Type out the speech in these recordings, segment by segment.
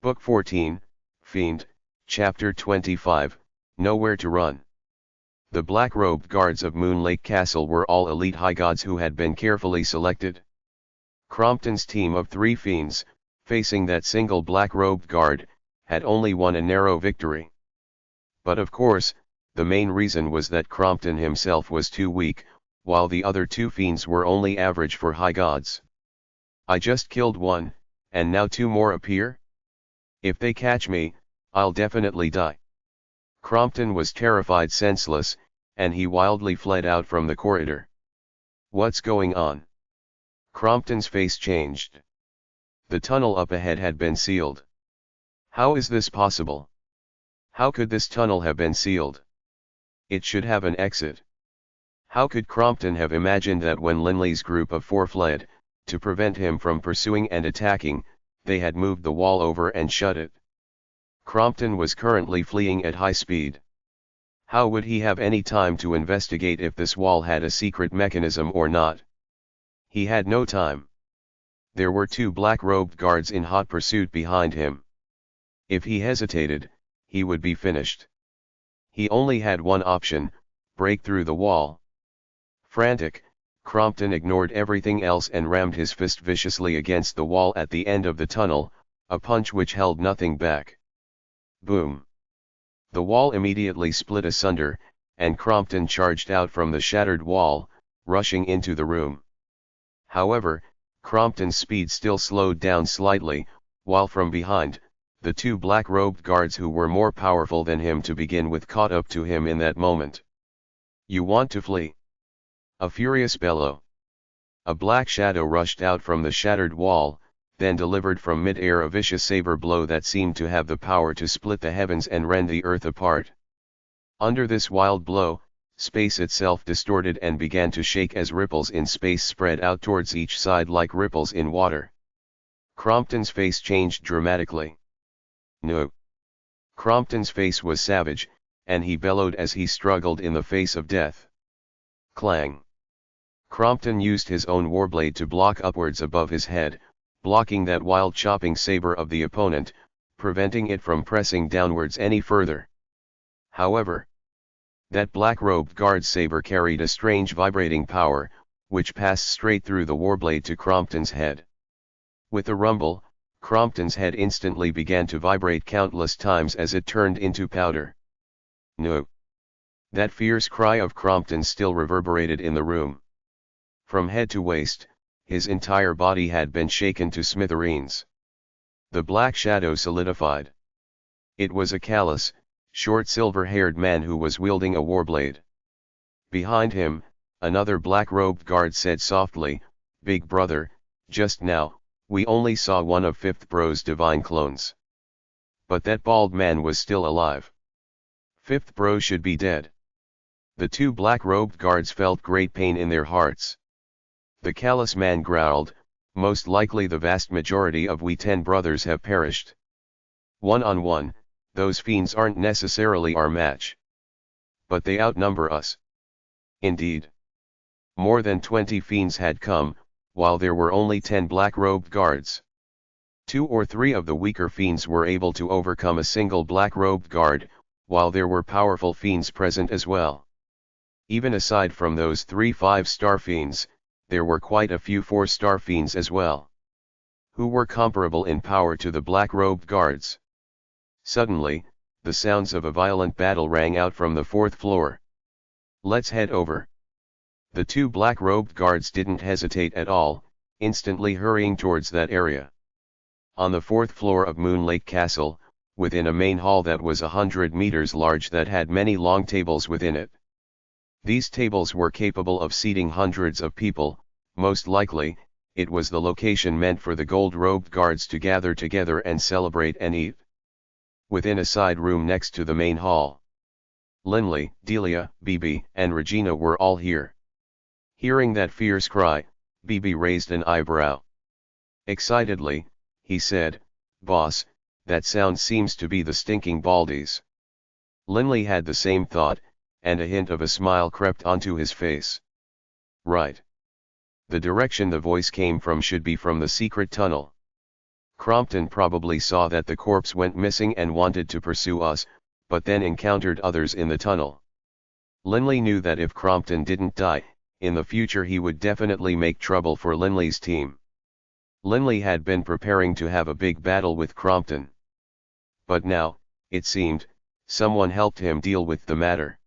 Book 14, Fiend, Chapter 25, Nowhere to Run. The black-robed guards of Moon Lake Castle were all elite high gods who had been carefully selected. Crompton's team of 3 fiends, facing that single black-robed guard, had only won a narrow victory. But of course, the main reason was that Crompton himself was too weak, while the other 2 fiends were only average for high gods. I just killed one, and now 2 more appear? If they catch me, I'll definitely die. Crompton was terrified senseless, and he wildly fled out from the corridor. What's going on? Crompton's face changed. The tunnel up ahead had been sealed. How is this possible? How could this tunnel have been sealed? It should have an exit. How could Crompton have imagined that when Linley's group of 4 fled, to prevent him from pursuing and attacking, they had moved the wall over and shut it? Crompton was currently fleeing at high speed. How would he have any time to investigate if this wall had a secret mechanism or not? He had no time. There were 2 black-robed guards in hot pursuit behind him. If he hesitated, he would be finished. He only had one option: break through the wall. Frantic, Crompton ignored everything else and rammed his fist viciously against the wall at the end of the tunnel, a punch which held nothing back. Boom! The wall immediately split asunder, and Crompton charged out from the shattered wall, rushing into the room. However, Crompton's speed still slowed down slightly, while from behind, the 2 black-robed guards who were more powerful than him to begin with caught up to him in that moment. You want to flee? A furious bellow. A black shadow rushed out from the shattered wall, then delivered from mid-air a vicious saber blow that seemed to have the power to split the heavens and rend the earth apart. Under this wild blow, space itself distorted and began to shake as ripples in space spread out towards each side like ripples in water. Crompton's face changed dramatically. No. Crompton's face was savage, and he bellowed as he struggled in the face of death. Clang. Crompton used his own warblade to block upwards above his head, blocking that wild chopping saber of the opponent, preventing it from pressing downwards any further. However, that black-robed guard's saber carried a strange vibrating power, which passed straight through the warblade to Crompton's head. With a rumble, Crompton's head instantly began to vibrate countless times as it turned into powder. No! That fierce cry of Crompton still reverberated in the room. From head to waist, his entire body had been shaken to smithereens. The black shadow solidified. It was a callous, short silver-haired man who was wielding a warblade. Behind him, another black-robed guard said softly, "Big brother, just now, we only saw one of Fifth Bro's divine clones. But that bald man was still alive. Fifth Bro should be dead." The 2 black-robed guards felt great pain in their hearts. The callous man growled, "Most likely the vast majority of we 10 brothers have perished. 1-on-1, those fiends aren't necessarily our match. But they outnumber us." Indeed. More than 20 fiends had come, while there were only 10 black-robed guards. 2 or 3 of the weaker fiends were able to overcome a single black-robed guard, while there were powerful fiends present as well. Even aside from those 3 5-star fiends, there were quite a few 4-star fiends as well, who were comparable in power to the black-robed guards. Suddenly, the sounds of a violent battle rang out from the 4th floor. "Let's head over." The 2 black-robed guards didn't hesitate at all, instantly hurrying towards that area. On the 4th floor of Moon Lake Castle, within a main hall that was 100 meters large that had many long tables within it. These tables were capable of seating hundreds of people. Most likely, it was the location meant for the gold-robed guards to gather together and celebrate and eat. Within a side room next to the main hall, Linley, Delia, Bibi, and Regina were all here. Hearing that fierce cry, Bibi raised an eyebrow. Excitedly, he said, "Boss, that sound seems to be the stinking Baldies." Linley had the same thought, and a hint of a smile crept onto his face. "Right. The direction the voice came from should be from the secret tunnel." Crompton probably saw that the corpse went missing and wanted to pursue us, but then encountered others in the tunnel. Linley knew that if Crompton didn't die, in the future he would definitely make trouble for Linley's team. Linley had been preparing to have a big battle with Crompton. But now, it seemed, someone helped him deal with the matter.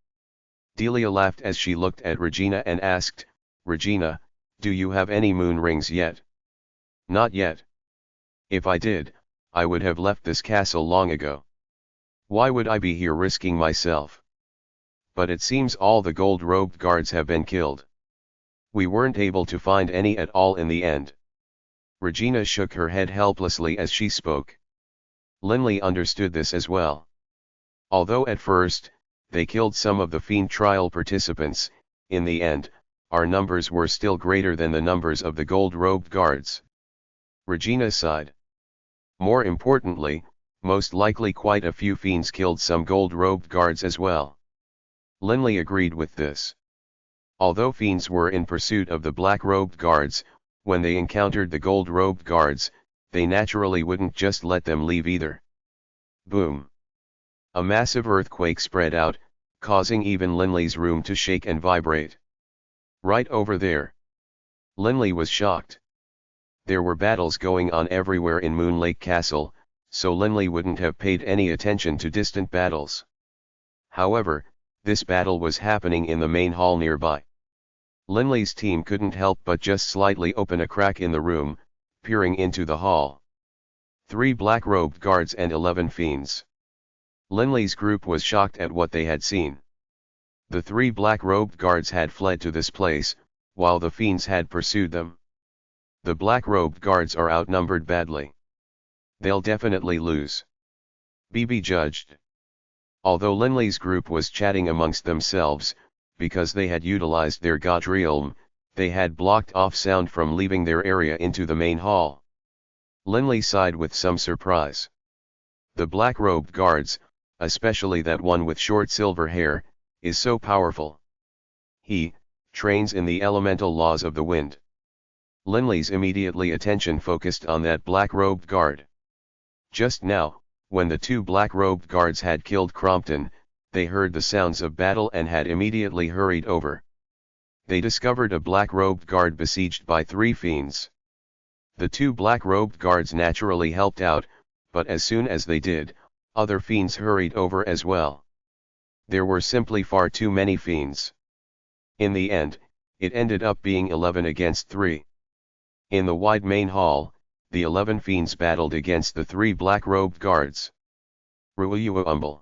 Delia laughed as she looked at Regina and asked, "Regina, do you have any moon rings yet?" "Not yet. If I did, I would have left this castle long ago. Why would I be here risking myself? But it seems all the gold-robed guards have been killed. We weren't able to find any at all in the end." Regina shook her head helplessly as she spoke. Linley understood this as well. Although at first, they killed some of the Fiend trial participants, in the end, our numbers were still greater than the numbers of the gold-robed guards. Regina sighed. More importantly, most likely quite a few Fiends killed some gold-robed guards as well. Linley agreed with this. Although Fiends were in pursuit of the black-robed guards, when they encountered the gold-robed guards, they naturally wouldn't just let them leave either. Boom! A massive earthquake spread out, causing even Linley's room to shake and vibrate. Right over there. Linley was shocked. There were battles going on everywhere in Moon Lake Castle, so Linley wouldn't have paid any attention to distant battles. However, this battle was happening in the main hall nearby. Linley's team couldn't help but just slightly open a crack in the room, peering into the hall. 3 black-robed guards and 11 Fiends. Linley's group was shocked at what they had seen. The 3 black-robed guards had fled to this place, while the Fiends had pursued them. The black-robed guards are outnumbered badly. They'll definitely lose. BB judged. Although Linley's group was chatting amongst themselves, because they had utilized their Godrealm, they had blocked off sound from leaving their area into the main hall. Linley sighed with some surprise. The black-robed guards, especially that one with short silver hair, is so powerful. He trains in the elemental laws of the wind. Linley's immediately attention focused on that black-robed guard. Just now, when the 2 black-robed guards had killed Crompton, they heard the sounds of battle and had immediately hurried over. They discovered a black-robed guard besieged by 3 Fiends. The 2 black-robed guards naturally helped out, but as soon as they did, other Fiends hurried over as well. There were simply far too many Fiends. In the end, it ended up being 11 against 3. In the wide main hall, the 11 Fiends battled against the 3 black-robed guards. Ruuyuumble.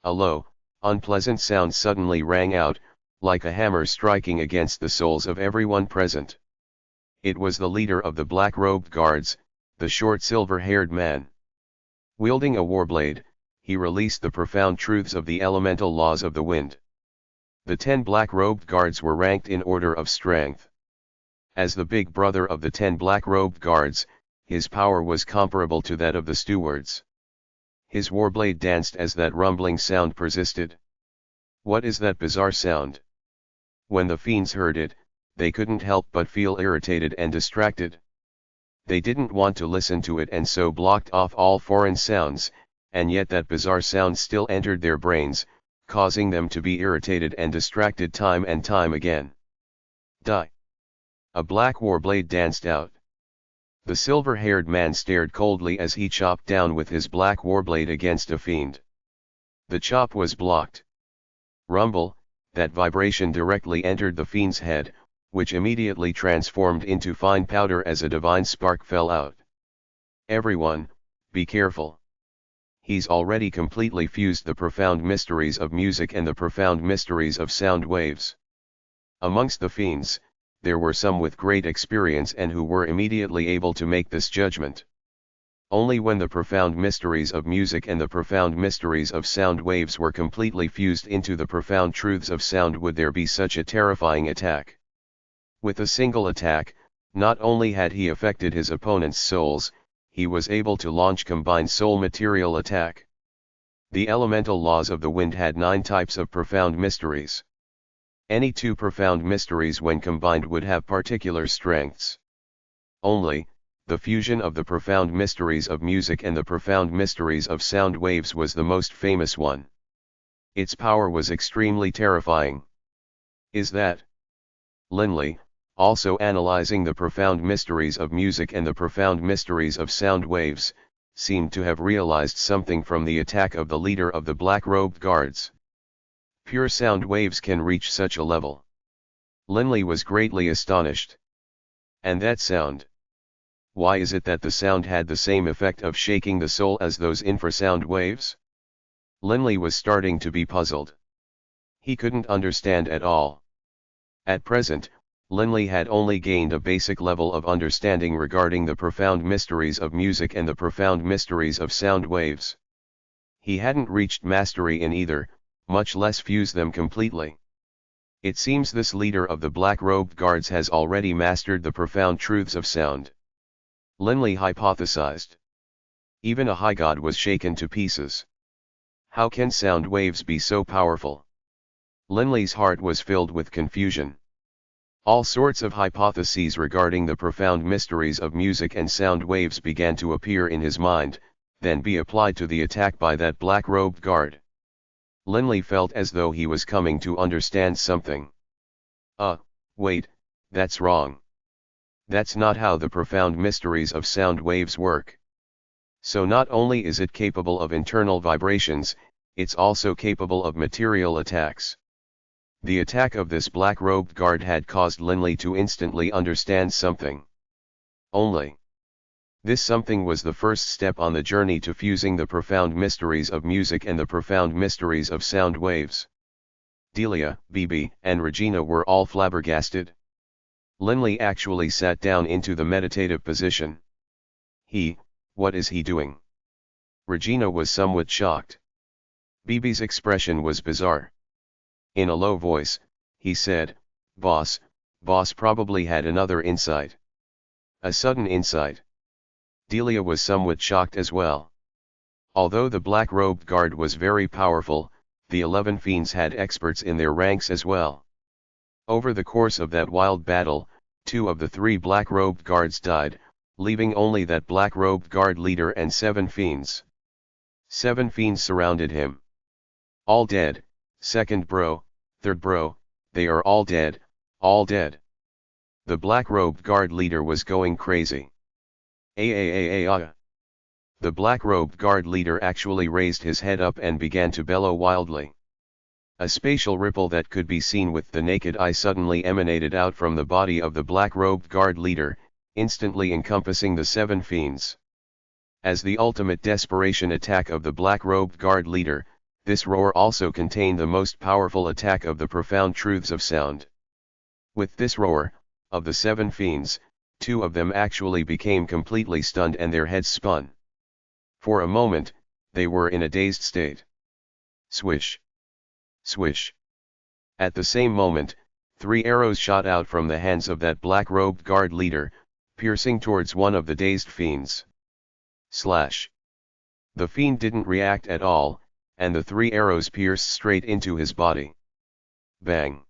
A low, unpleasant sound suddenly rang out, like a hammer striking against the souls of everyone present. It was the leader of the black-robed guards, the short silver-haired man. Wielding a warblade, he released the profound truths of the elemental laws of the wind. The 10 black-robed guards were ranked in order of strength. As the big brother of the 10 black-robed guards, his power was comparable to that of the stewards. His warblade danced as that rumbling sound persisted. What is that bizarre sound? When the Fiends heard it, they couldn't help but feel irritated and distracted. They didn't want to listen to it and so blocked off all foreign sounds, and yet that bizarre sound still entered their brains, causing them to be irritated and distracted time and time again. Die! A black warblade danced out. The silver-haired man stared coldly as he chopped down with his black warblade against a Fiend. The chop was blocked. Rumble, that vibration directly entered the Fiend's head, which immediately transformed into fine powder as a divine spark fell out. Everyone, be careful. He's already completely fused the profound mysteries of music and the profound mysteries of sound waves. Amongst the Fiends, there were some with great experience and who were immediately able to make this judgment. Only when the profound mysteries of music and the profound mysteries of sound waves were completely fused into the profound truths of sound would there be such a terrifying attack. With a single attack, not only had he affected his opponent's souls, he was able to launch combined soul material attack. The elemental laws of the wind had 9 types of profound mysteries. Any 2 profound mysteries when combined would have particular strengths. Only, the fusion of the profound mysteries of music and the profound mysteries of sound waves was the most famous one. Its power was extremely terrifying. Is that? Linley, also analyzing the profound mysteries of music and the profound mysteries of sound waves, seemed to have realized something from the attack of the leader of the black-robed guards. Pure sound waves can reach such a level. Linley was greatly astonished. And that sound? Why is it that the sound had the same effect of shaking the soul as those infrasound waves? Linley was starting to be puzzled. He couldn't understand at all. At present, Linley had only gained a basic level of understanding regarding the profound mysteries of music and the profound mysteries of sound waves. He hadn't reached mastery in either, much less fused them completely. It seems this leader of the black-robed guards has already mastered the profound truths of sound. Linley hypothesized. Even a high god was shaken to pieces. How can sound waves be so powerful? Linley's heart was filled with confusion. All sorts of hypotheses regarding the profound mysteries of music and sound waves began to appear in his mind, then be applied to the attack by that black-robed guard. Linley felt as though he was coming to understand something. Wait, that's wrong. That's not how the profound mysteries of sound waves work. So not only is it capable of internal vibrations, it's also capable of material attacks. The attack of this black-robed guard had caused Linley to instantly understand something. Only. This something was the first step on the journey to fusing the profound mysteries of music and the profound mysteries of sound waves. Delia, Bibi, and Regina were all flabbergasted. Linley actually sat down into the meditative position. What is he doing? Regina was somewhat shocked. Bibi's expression was bizarre. In a low voice, he said, Boss probably had another insight. A sudden insight. Delia was somewhat shocked as well. Although the black-robed guard was very powerful, the 11 fiends had experts in their ranks as well. Over the course of that wild battle, 2 of the 3 black-robed guards died, leaving only that black-robed guard leader and 7 fiends. 7 fiends surrounded him. All dead, second bro, third bro, they are all dead, all dead. The black-robed guard leader was going crazy. The black-robed guard leader actually raised his head up and began to bellow wildly. A spatial ripple that could be seen with the naked eye suddenly emanated out from the body of the black-robed guard leader, instantly encompassing the 7 fiends. As the ultimate desperation attack of the black-robed guard leader, this roar also contained the most powerful attack of the profound truths of sound. With this roar, of the 7 fiends, 2 of them actually became completely stunned and their heads spun. For a moment, they were in a dazed state. Swish. Swish. At the same moment, 3 arrows shot out from the hands of that black-robed guard leader, piercing towards one of the dazed fiends. Slash. The fiend didn't react at all, and the 3 arrows pierced straight into his body. Bang.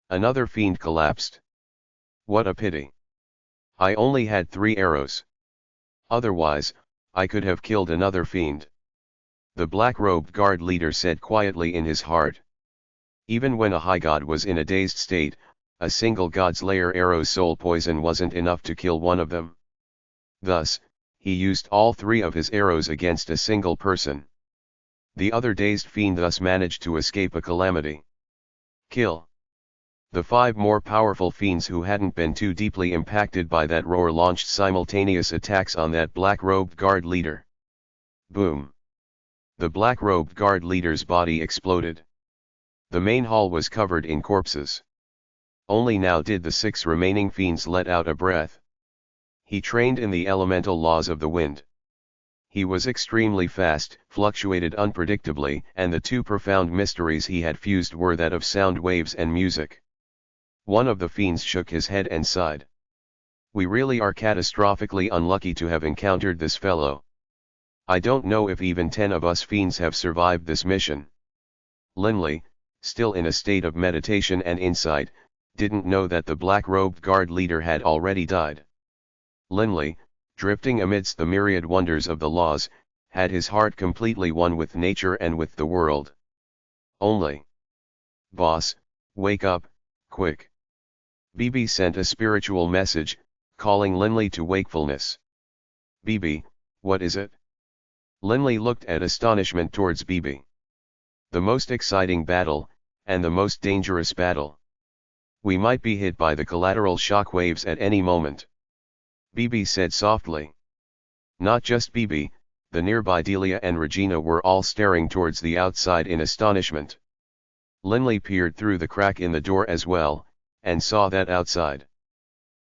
Another fiend collapsed. What a pity. I only had 3 arrows. Otherwise, I could have killed another fiend. The black-robed guard leader said quietly in his heart. Even when a high god was in a dazed state, a single Godslayer arrow's soul poison wasn't enough to kill one of them. Thus, he used all 3 of his arrows against a single person. The other dazed fiend thus managed to escape a calamity. Kill. The 5 more powerful fiends who hadn't been too deeply impacted by that roar launched simultaneous attacks on that black-robed guard leader. Boom. The black-robed guard leader's body exploded. The main hall was covered in corpses. Only now did the 6 remaining fiends let out a breath. He trained in the elemental laws of the wind. He was extremely fast, fluctuated unpredictably, and the 2 profound mysteries he had fused were that of sound waves and music. One of the fiends shook his head and sighed. We really are catastrophically unlucky to have encountered this fellow. I don't know if even 10 of us fiends have survived this mission. Linley, still in a state of meditation and insight, didn't know that the black-robed guard leader had already died. Linley, drifting amidst the myriad wonders of the laws, had his heart completely one with nature and with the world. Only. Boss, wake up, quick. BB sent a spiritual message, calling Linley to wakefulness. BB, what is it? Linley looked at astonishment towards BB. The most exciting battle, and the most dangerous battle. We might be hit by the collateral shock waves at any moment. BB said softly. Not just BB, the nearby Delia and Regina were all staring towards the outside in astonishment. Linley peered through the crack in the door as well, and saw that outside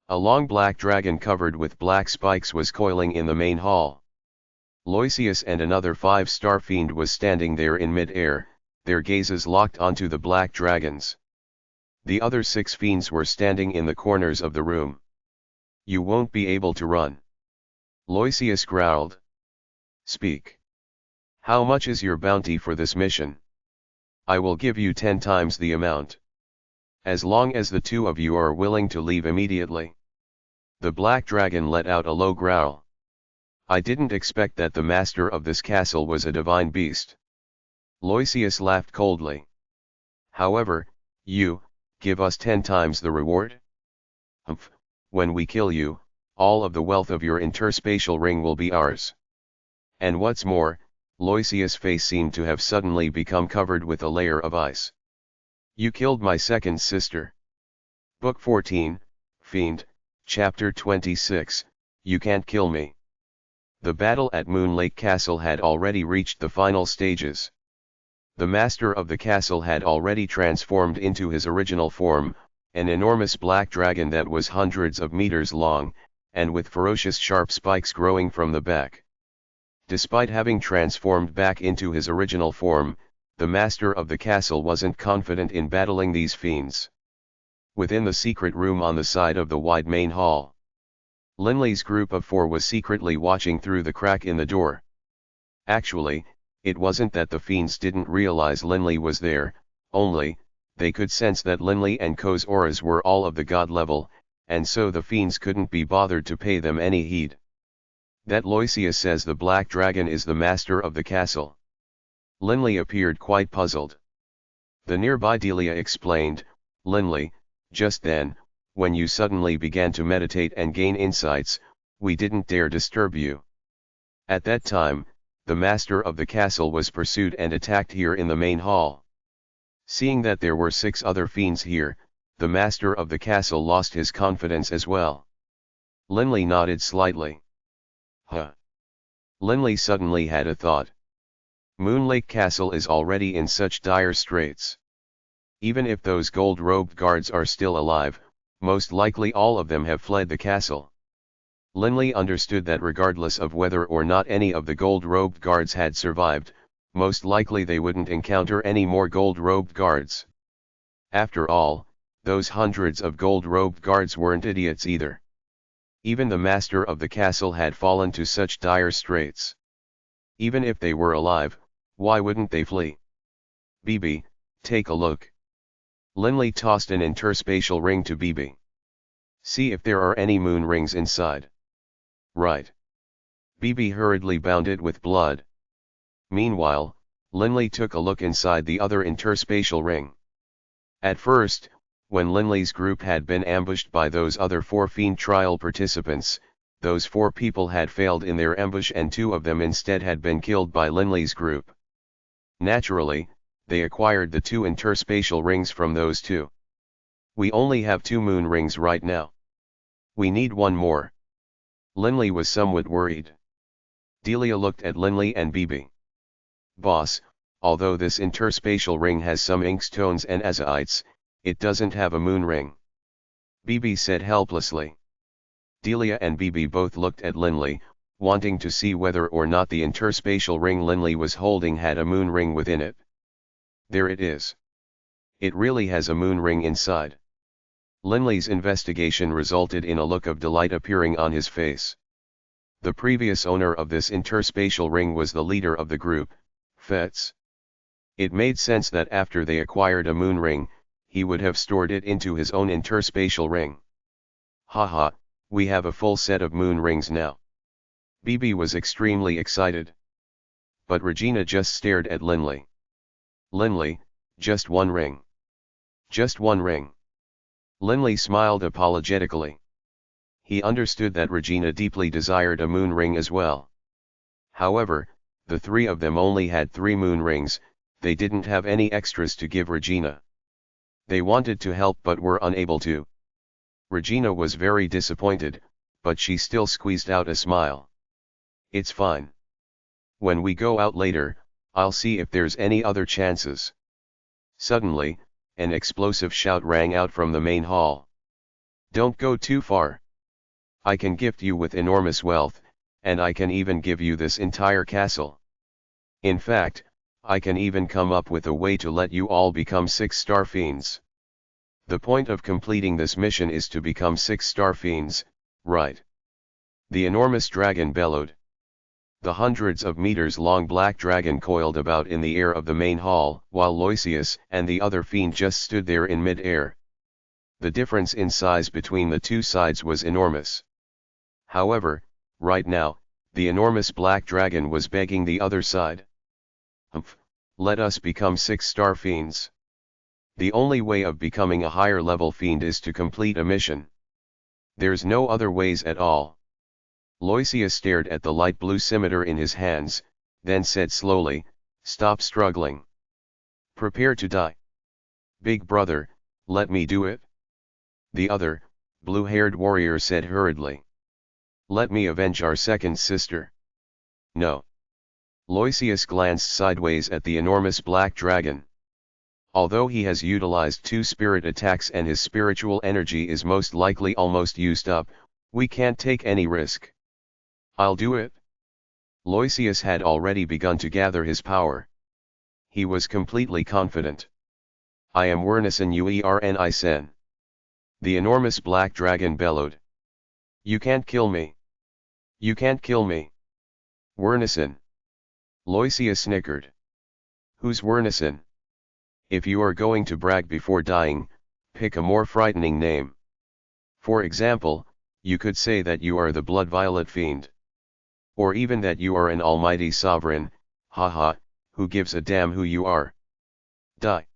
a long black dragon covered with black spikes was coiling in the main hall. Loisius and another 5-star fiend was standing there in mid-air, their gazes locked onto the black dragons. The other 6 fiends were standing in the corners of the room. You won't be able to run. Loisius growled. Speak. How much is your bounty for this mission? I will give you 10 times the amount. As long as the 2 of you are willing to leave immediately. The black dragon let out a low growl. I didn't expect that the master of this castle was a divine beast. Loisius laughed coldly. However, you, give us 10 times the reward? Humph, when we kill you, all of the wealth of your interspatial ring will be ours. And what's more, Loisius' face seemed to have suddenly become covered with a layer of ice. You killed my second sister. Book 14, Fiend, Chapter 26, You Can't Kill Me. The battle at Moon Lake Castle had already reached the final stages. The master of the castle had already transformed into his original form, an enormous black dragon that was hundreds of meters long, and with ferocious sharp spikes growing from the back. Despite having transformed back into his original form, the master of the castle wasn't confident in battling these fiends. Within the secret room on the side of the wide main hall, Linley's group of 4 was secretly watching through the crack in the door. Actually, it wasn't that the fiends didn't realize Linley was there, only, they could sense that Linley and Co's auras were all of the god level, and so the fiends couldn't be bothered to pay them any heed. That Loisius says the black dragon is the master of the castle. Linley appeared quite puzzled. The nearby Delia explained, Linley, just then, when you suddenly began to meditate and gain insights, we didn't dare disturb you. At that time, the master of the castle was pursued and attacked here in the main hall. Seeing that there were 6 other fiends here, the master of the castle lost his confidence as well. Linley nodded slightly. Huh. Linley suddenly had a thought. Moon Lake Castle is already in such dire straits. Even if those gold-robed guards are still alive, most likely all of them have fled the castle. Linley understood that regardless of whether or not any of the gold-robed guards had survived, most likely they wouldn't encounter any more gold-robed guards. After all, those hundreds of gold-robed guards weren't idiots either. Even the master of the castle had fallen to such dire straits. Even if they were alive, why wouldn't they flee? BB, take a look. Linley tossed an interspatial ring to BB. See if there are any moon rings inside. Right. BB hurriedly bound it with blood. Meanwhile, Linley took a look inside the other interspatial ring. At first, when Linley's group had been ambushed by those other 4 fiend trial participants, those 4 people had failed in their ambush and 2 of them instead had been killed by Linley's group. Naturally, they acquired the 2 interspatial rings from those 2. We only have 2 moon rings right now. We need 1 more. Linley was somewhat worried. Delia looked at Linley and BB. Boss, although this interspatial ring has some inkstones and azaites, it doesn't have a moon ring. BB said helplessly. Delia and BB both looked at Linley, wanting to see whether or not the interspatial ring Linley was holding had a moon ring within it. There it is. It really has a moon ring inside. Linley's investigation resulted in a look of delight appearing on his face. The previous owner of this interspatial ring was the leader of the group, Fetz. It made sense that after they acquired a moon ring, he would have stored it into his own interspatial ring. Haha, we have a full set of moon rings now. BB was extremely excited. But Regina just stared at Linley. Linley, just one ring. Just one ring. Linley smiled apologetically. He understood that Regina deeply desired a moon ring as well. However, the three of them only had 3 moon rings, they didn't have any extras to give Regina. They wanted to help but were unable to. Regina was very disappointed, but she still squeezed out a smile. It's fine. When we go out later, I'll see if there's any other chances. Suddenly, an explosive shout rang out from the main hall. Don't go too far. I can gift you with enormous wealth, and I can even give you this entire castle. In fact, I can even come up with a way to let you all become 6-star fiends. The point of completing this mission is to become 6-star fiends, right? The enormous dragon bellowed. The hundreds of meters long black dragon coiled about in the air of the main hall, while Loisius and the other fiend just stood there in mid-air. The difference in size between the two sides was enormous. However, right now, the enormous black dragon was begging the other side. Humph, let us become 6-star fiends. The only way of becoming a higher level fiend is to complete a mission. There's no other ways at all. Loisius stared at the light blue scimitar in his hands, then said slowly, stop struggling. Prepare to die. Big brother, let me do it. The other, blue-haired warrior said hurriedly. Let me avenge our second sister. No. Loisius glanced sideways at the enormous black dragon. Although he has utilized 2 spirit attacks and his spiritual energy is most likely almost used up, we can't take any risk. I'll do it. Loisius had already begun to gather his power. He was completely confident. I am Wernison Uernisen. The enormous black dragon bellowed. You can't kill me. You can't kill me. Wernison. Loisius snickered. Who's Wernison? If you are going to brag before dying, pick a more frightening name. For example, you could say that you are the Blood Violet Fiend. Or even that you are an almighty sovereign, haha, who gives a damn who you are. Die.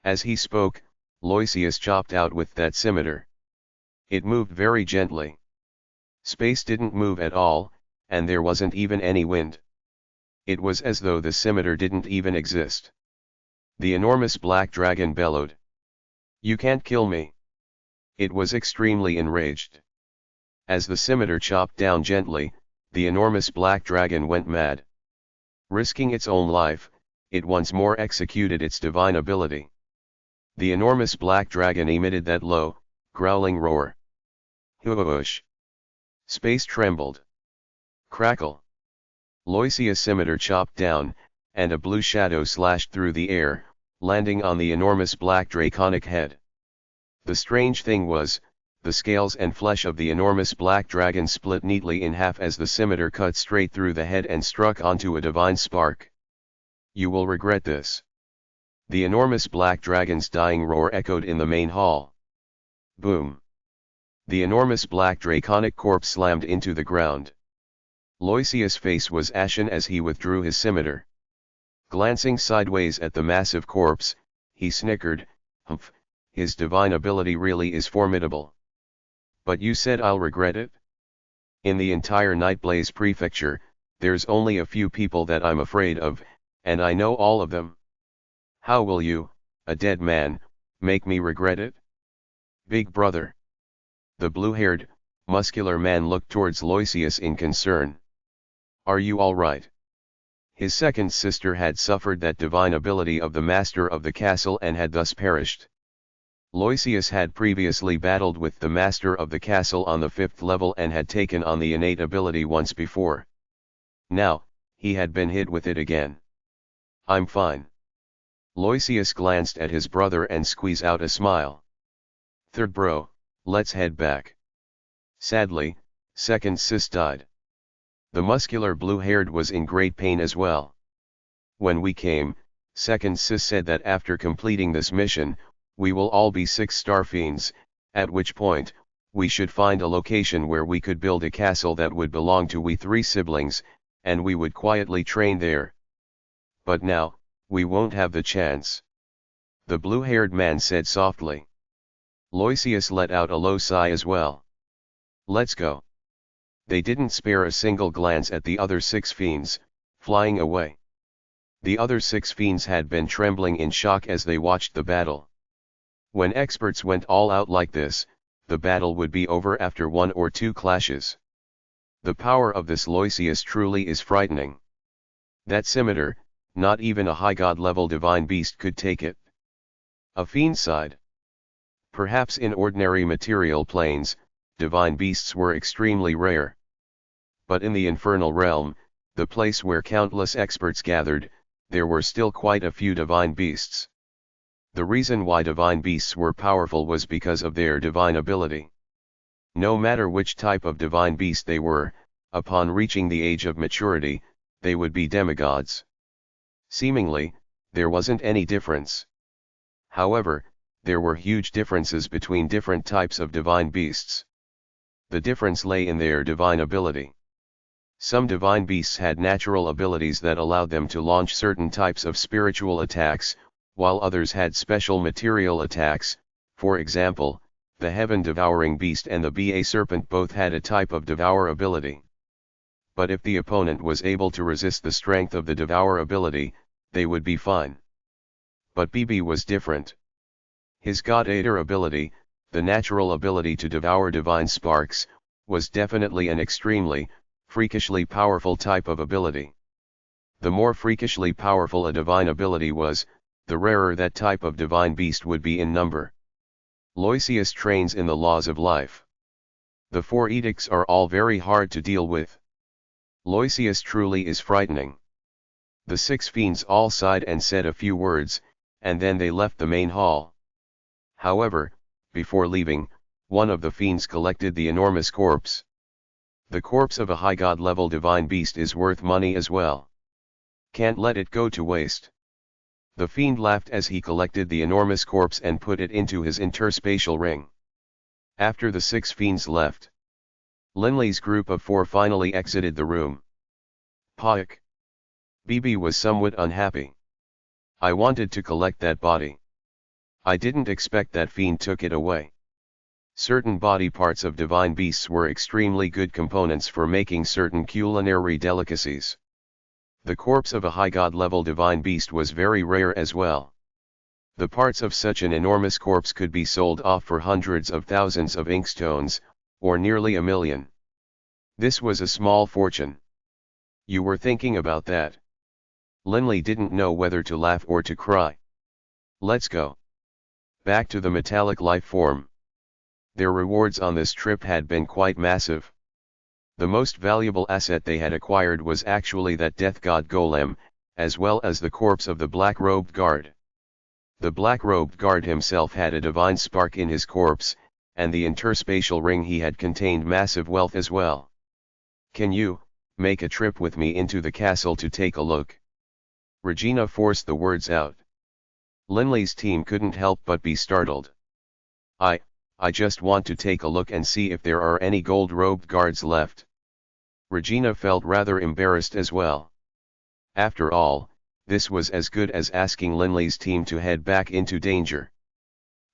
As he spoke, Loisius chopped out with that scimitar. It moved very gently. Space didn't move at all, and there wasn't even any wind. It was as though the scimitar didn't even exist. The enormous black dragon bellowed. You can't kill me. It was extremely enraged. As the scimitar chopped down gently, the enormous black dragon went mad. Risking its own life, it once more executed its divine ability. The enormous black dragon emitted that low, growling roar. Whoosh! Space trembled. Crackle! Loisius' scimitar chopped down, and a blue shadow slashed through the air, landing on the enormous black draconic head. The strange thing was, the scales and flesh of the enormous black dragon split neatly in half as the scimitar cut straight through the head and struck onto a divine spark. You will regret this. The enormous black dragon's dying roar echoed in the main hall. Boom! The enormous black draconic corpse slammed into the ground. Loisius' face was ashen as he withdrew his scimitar. Glancing sideways at the massive corpse, he snickered, humph, his divine ability really is formidable. But you said I'll regret it? In the entire Nightblaze prefecture, there's only a few people that I'm afraid of, and I know all of them. How will you, a dead man, make me regret it? Big brother. The blue-haired, muscular man looked towards Loisius in concern. Are you all right? His second sister had suffered that divine ability of the master of the castle and had thus perished. Loisius had previously battled with the master of the castle on the 5th level and had taken on the innate ability once before. Now, he had been hit with it again. I'm fine. Loisius glanced at his brother and squeezed out a smile. Third bro, let's head back. Sadly, second sis died. The muscular blue-haired was in great pain as well. When we came, second sis said that after completing this mission, we will all be 6-star fiends, at which point, we should find a location where we could build a castle that would belong to we three siblings, and we would quietly train there. But now, we won't have the chance. The blue-haired man said softly. Loisius let out a low sigh as well. Let's go. They didn't spare a single glance at the other 6 fiends, flying away. The other 6 fiends had been trembling in shock as they watched the battle. When experts went all out like this, the battle would be over after 1 or 2 clashes. The power of this Loisius truly is frightening. That scimitar, not even a high god level divine beast could take it. A fiend sighed. Perhaps in ordinary material planes, divine beasts were extremely rare. But in the infernal realm, the place where countless experts gathered, there were still quite a few divine beasts. The reason why divine beasts were powerful was because of their divine ability. No matter which type of divine beast they were, upon reaching the age of maturity, they would be demigods. Seemingly, there wasn't any difference. However, there were huge differences between different types of divine beasts. The difference lay in their divine ability. Some divine beasts had natural abilities that allowed them to launch certain types of spiritual attacks, while others had special material attacks. For example, the heaven-devouring beast and the Ba serpent both had a type of devour ability. But if the opponent was able to resist the strength of the devour ability, they would be fine. But BB was different. His God Eater ability, the natural ability to devour divine sparks, was definitely an extremely, freakishly powerful type of ability. The more freakishly powerful a divine ability was, the rarer that type of divine beast would be in number. Loisius trains in the laws of life. The 4 edicts are all very hard to deal with. Loisius truly is frightening. The 6 fiends all sighed and said a few words, and then they left the main hall. However, before leaving, one of the fiends collected the enormous corpse. The corpse of a high god level divine beast is worth money as well. Can't let it go to waste. The fiend laughed as he collected the enormous corpse and put it into his interspatial ring. After the 6 fiends left, Linley's group of 4 finally exited the room. Paik. BB was somewhat unhappy. I wanted to collect that body. I didn't expect that fiend took it away. Certain body parts of divine beasts were extremely good components for making certain culinary delicacies. The corpse of a high god level divine beast was very rare as well. The parts of such an enormous corpse could be sold off for hundreds of thousands of inkstones, or nearly 1 million. This was a small fortune. You were thinking about that. Linley didn't know whether to laugh or to cry. Let's go back to the metallic life form. Their rewards on this trip had been quite massive. The most valuable asset they had acquired was actually that death god golem, as well as the corpse of the black-robed guard. The black-robed guard himself had a divine spark in his corpse, and the interspatial ring he had contained massive wealth as well. Can you make a trip with me into the castle to take a look? Regina forced the words out. Linley's team couldn't help but be startled. I just want to take a look and see if there are any gold-robed guards left. Regina felt rather embarrassed as well. After all, this was as good as asking Linley's team to head back into danger.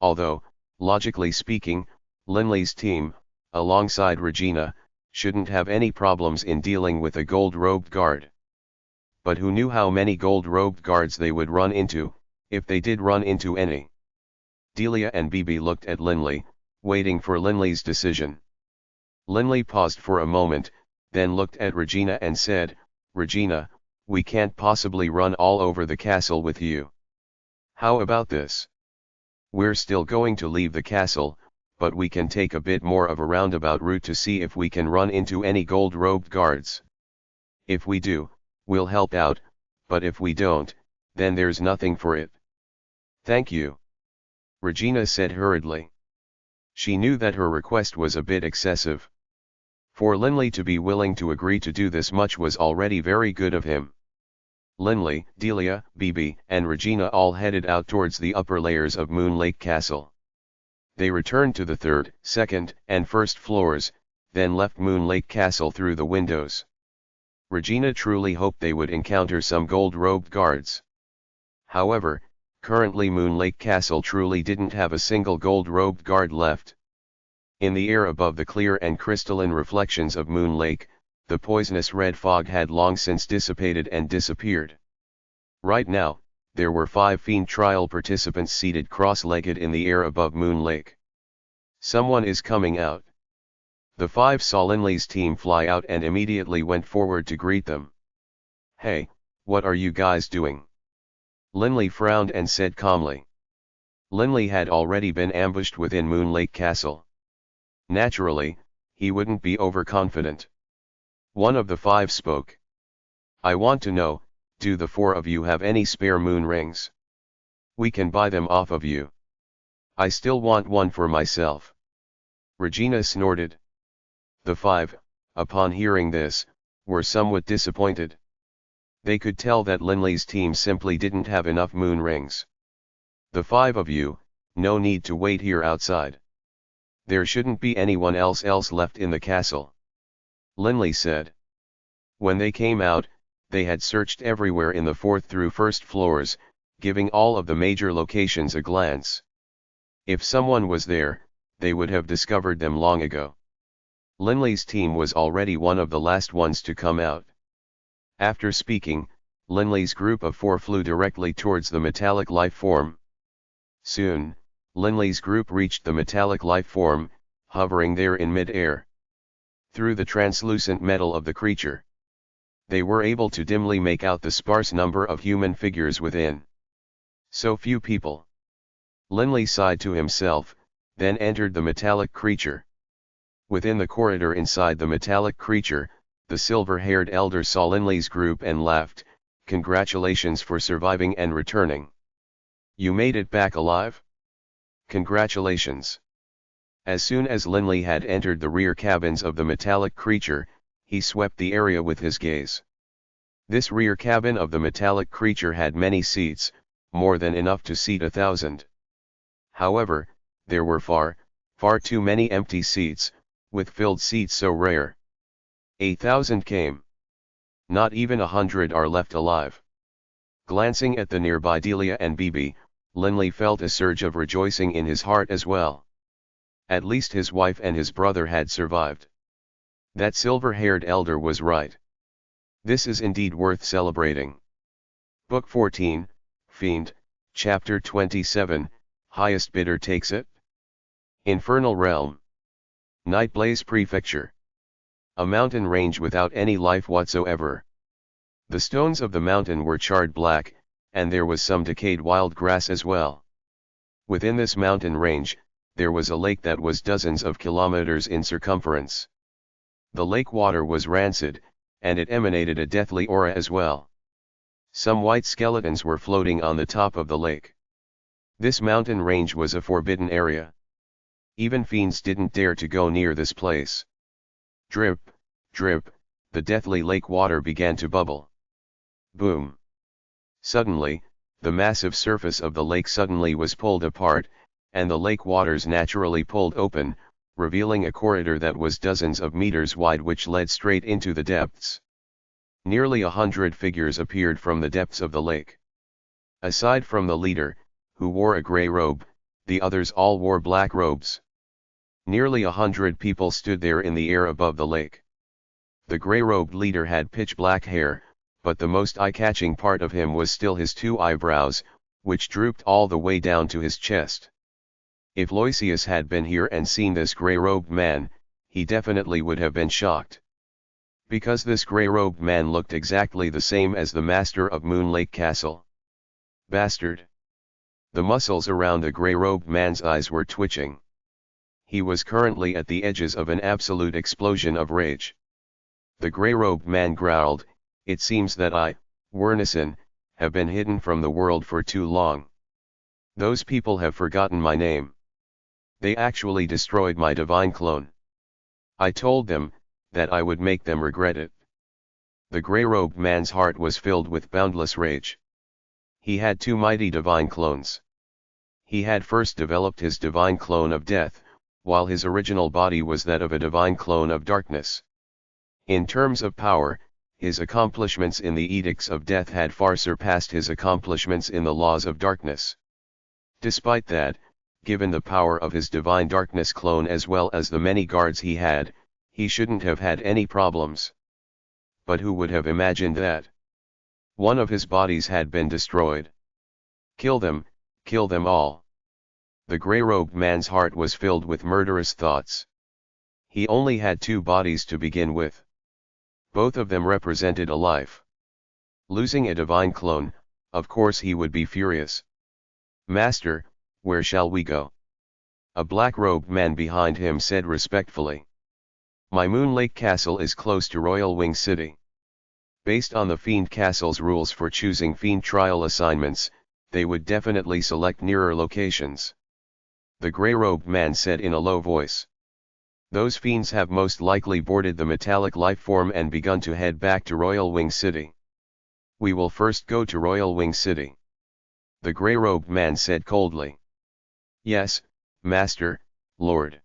Although, logically speaking, Linley's team, alongside Regina, shouldn't have any problems in dealing with a gold-robed guard. But who knew how many gold-robed guards they would run into, if they did run into any? Delia and BB looked at Linley, waiting for Linley's decision. Linley paused for a moment, then looked at Regina and said, Regina, we can't possibly run all over the castle with you. How about this? We're still going to leave the castle, but we can take a bit more of a roundabout route to see if we can run into any gold-robed guards. If we do, we'll help out, but if we don't, then there's nothing for it. Thank you. Regina said hurriedly. She knew that her request was a bit excessive. For Linley to be willing to agree to do this much was already very good of him. Linley, Delia, BB, and Regina all headed out towards the upper layers of Moon Lake Castle. They returned to the third, second, and first floors, then left Moon Lake Castle through the windows. Regina truly hoped they would encounter some gold-robed guards. However, currently Moon Lake Castle truly didn't have a single gold-robed guard left. In the air above the clear and crystalline reflections of Moon Lake, the poisonous red fog had long since dissipated and disappeared. Right now, there were 5 Fiend trial participants seated cross-legged in the air above Moon Lake. Someone is coming out. The 5 saw Linley's team fly out and immediately went forward to greet them. "Hey, what are you guys doing?" Linley frowned and said calmly. Linley had already been ambushed within Moon Lake Castle. Naturally, he wouldn't be overconfident. One of the 5 spoke. "I want to know, do the 4 of you have any spare moon rings? We can buy them off of you. I still want one for myself." Regina snorted. The 5, upon hearing this, were somewhat disappointed. They could tell that Linley's team simply didn't have enough moon rings. "The 5 of you, no need to wait here outside. There shouldn't be anyone else left in the castle," Linley said. When they came out, they had searched everywhere in the 4th through 1st floors, giving all of the major locations a glance. If someone was there, they would have discovered them long ago. Linley's team was already one of the last ones to come out. After speaking, Linley's group of 4 flew directly towards the metallic life form. Soon, Linley's group reached the metallic life form, hovering there in mid-air. Through the translucent metal of the creature, they were able to dimly make out the sparse number of human figures within. So few people. Linley sighed to himself, then entered the metallic creature. Within the corridor inside the metallic creature, the silver-haired elder saw Linley's group and laughed, "Congratulations for surviving and returning. You made it back alive? Congratulations." As soon as Linley had entered the rear cabins of the metallic creature, he swept the area with his gaze. This rear cabin of the metallic creature had many seats, more than enough to seat 1,000. However, there were far too many empty seats, with filled seats so rare. 1,000 came. Not even 100 are left alive. Glancing at the nearby Delia and Bibi, Linley felt a surge of rejoicing in his heart as well. At least his wife and his brother had survived. That silver-haired elder was right. This is indeed worth celebrating. Book 14, Fiend, Chapter 27, Highest Bidder Takes It. Infernal Realm. Nightblaze Prefecture. A mountain range without any life whatsoever. The stones of the mountain were charred black, and there was some decayed wild grass as well. Within this mountain range, there was a lake that was dozens of kilometers in circumference. The lake water was rancid, and it emanated a deathly aura as well. Some white skeletons were floating on the top of the lake. This mountain range was a forbidden area. Even fiends didn't dare to go near this place. Drip, drip, the deathly lake water began to bubble. Boom. Suddenly, the massive surface of the lake suddenly was pulled apart, and the lake waters naturally pulled open, revealing a corridor that was dozens of meters wide which led straight into the depths. Nearly 100 figures appeared from the depths of the lake. Aside from the leader, who wore a gray robe, the others all wore black robes. Nearly 100 people stood there in the air above the lake. The gray-robed leader had pitch-black hair, but the most eye-catching part of him was still his 2 eyebrows, which drooped all the way down to his chest. If Loisius had been here and seen this gray-robed man, he definitely would have been shocked. Because this gray-robed man looked exactly the same as the master of Moon Lake Castle. Bastard! The muscles around the gray-robed man's eyes were twitching. He was currently at the edges of an absolute explosion of rage. The gray-robed man growled, "It seems that I, Wernison, have been hidden from the world for too long. Those people have forgotten my name. They actually destroyed my divine clone. I told them that I would make them regret it." The gray-robed man's heart was filled with boundless rage. He had 2 mighty divine clones. He had first developed his divine clone of death, while his original body was that of a divine clone of darkness. In terms of power, his accomplishments in the edicts of death had far surpassed his accomplishments in the laws of darkness. Despite that, given the power of his divine darkness clone as well as the many guards he had, he shouldn't have had any problems. But who would have imagined that? One of his bodies had been destroyed. Kill them all. The grey-robed man's heart was filled with murderous thoughts. He only had 2 bodies to begin with. Both of them represented a life. Losing a divine clone, of course he would be furious. "Master, where shall we go?" A black-robed man behind him said respectfully. "My Moon Lake Castle is close to Royal Wing City." Based on the Fiend Castle's rules for choosing Fiend trial assignments, they would definitely select nearer locations. The grey-robed man said in a low voice. "Those fiends have most likely boarded the metallic life form and begun to head back to Royal Wing City. We will first go to Royal Wing City." The grey-robed man said coldly. "Yes, Master, Lord."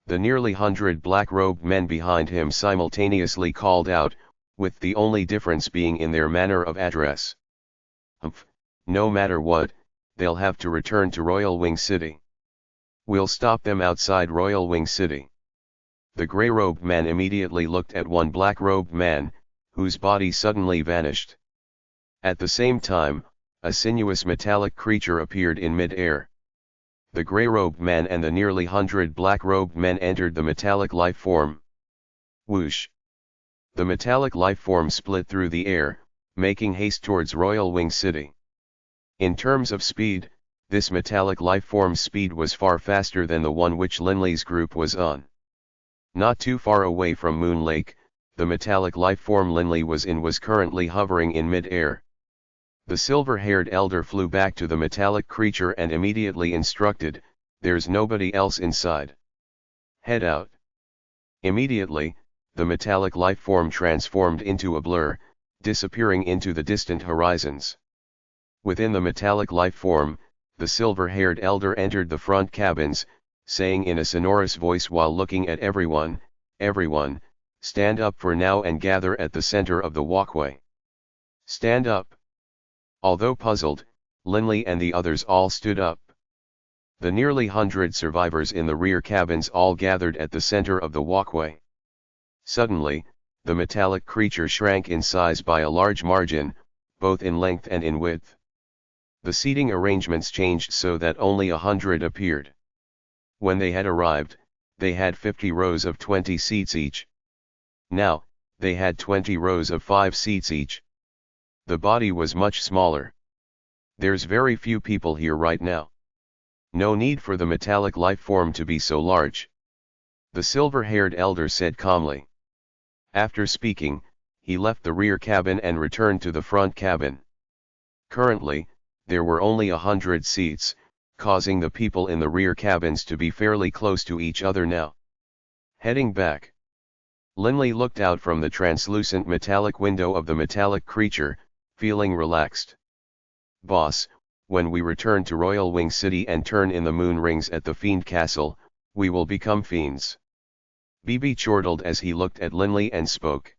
The nearly 100 black-robed men behind him simultaneously called out, with the only difference being in their manner of address. "Humph, no matter what, they'll have to return to Royal Wing City. We'll stop them outside Royal Wing City." The grey-robed man immediately looked at one black-robed man, whose body suddenly vanished. At the same time, a sinuous metallic creature appeared in mid-air. The grey-robed man and the nearly 100 black-robed men entered the metallic life form. Whoosh! The metallic life form split through the air, making haste towards Royal Wing City. In terms of speed, this metallic life form's speed was far faster than the one which Linley's group was on. Not too far away from Moon Lake, the metallic life form Linley was in was currently hovering in mid-air. The silver-haired elder flew back to the metallic creature and immediately instructed, "There's nobody else inside. Head out." Immediately, the metallic life form transformed into a blur, disappearing into the distant horizons. Within the metallic life form, the silver-haired elder entered the front cabins, saying in a sonorous voice while looking at everyone, "Everyone, stand up for now and gather at the center of the walkway. Stand up." Although puzzled, Linley and the others all stood up. The nearly 100 survivors in the rear cabins all gathered at the center of the walkway. Suddenly, the metallic creature shrank in size by a large margin, both in length and in width. The seating arrangements changed so that only 100 appeared. When they had arrived, they had 50 rows of 20 seats each. Now, they had 20 rows of 5 seats each. The body was much smaller. "There's very few people here right now. No need for the metallic life form to be so large," the silver-haired elder said calmly. After speaking, he left the rear cabin and returned to the front cabin. Currently, there were only 100 seats, causing the people in the rear cabins to be fairly close to each other now. Heading back, Linley looked out from the translucent metallic window of the metallic creature, feeling relaxed. "Boss, when we return to Royal Wing City and turn in the moon rings at the Fiend Castle, we will become fiends." BB chortled as he looked at Linley and spoke.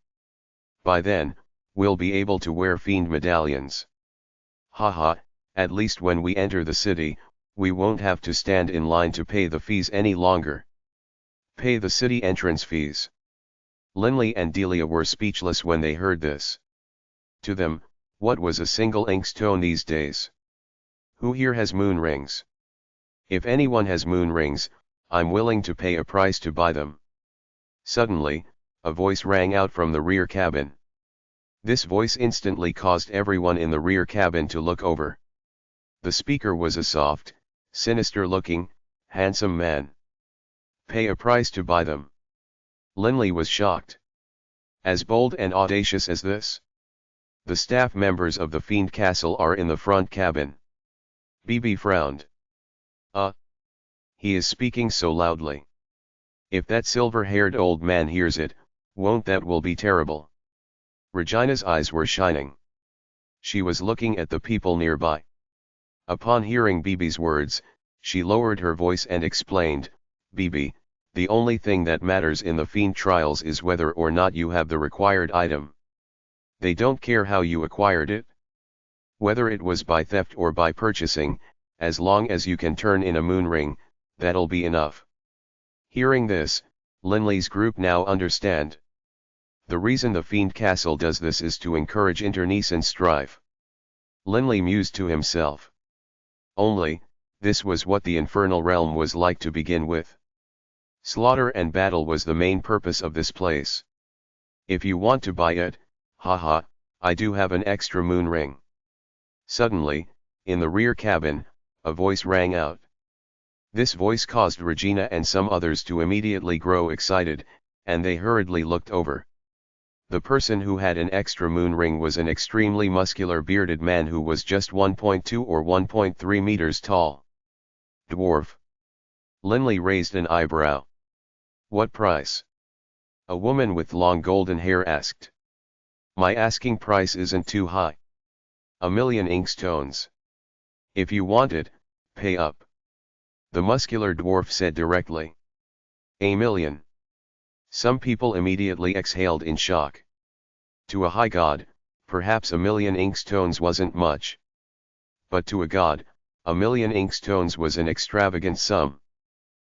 "By then, we'll be able to wear Fiend medallions. Haha, at least when we enter the city, we won't have to stand in line to pay the fees any longer." Pay the city entrance fees. Linley and Delia were speechless when they heard this. To them, what was a single inkstone these days? Who here has moon rings? If anyone has moon rings, I'm willing to pay a price to buy them. Suddenly, a voice rang out from the rear cabin. This voice instantly caused everyone in the rear cabin to look over. The speaker was a soft, sinister-looking, handsome man. Pay a price to buy them. Linley was shocked. As bold and audacious as this? The staff members of the Fiend Castle are in the front cabin. BB frowned. He is speaking so loudly. If that silver-haired old man hears it, won't that will be terrible. Regina's eyes were shining. She was looking at the people nearby. Upon hearing Bibi's words, she lowered her voice and explained, Bibi, the only thing that matters in the Fiend trials is whether or not you have the required item. They don't care how you acquired it. Whether it was by theft or by purchasing, as long as you can turn in a moon ring, that'll be enough. Hearing this, Linley's group now understand. The reason the Fiend Castle does this is to encourage internecine strife. Linley mused to himself. Only, this was what the infernal realm was like to begin with. Slaughter and battle was the main purpose of this place. If you want to buy it, haha, I do have an extra moon ring. Suddenly, in the rear cabin, a voice rang out. This voice caused Regina and some others to immediately grow excited, and they hurriedly looked over. The person who had an extra moon ring was an extremely muscular bearded man who was just 1.2 or 1.3 meters tall. Dwarf. Linley raised an eyebrow. What price? A woman with long golden hair asked. My asking price isn't too high. 1,000,000 inkstones. If you want it, pay up. The muscular dwarf said directly. 1,000,000. Some people immediately exhaled in shock. To a high god, perhaps 1,000,000 inkstones wasn't much. But to a god, 1,000,000 inkstones was an extravagant sum.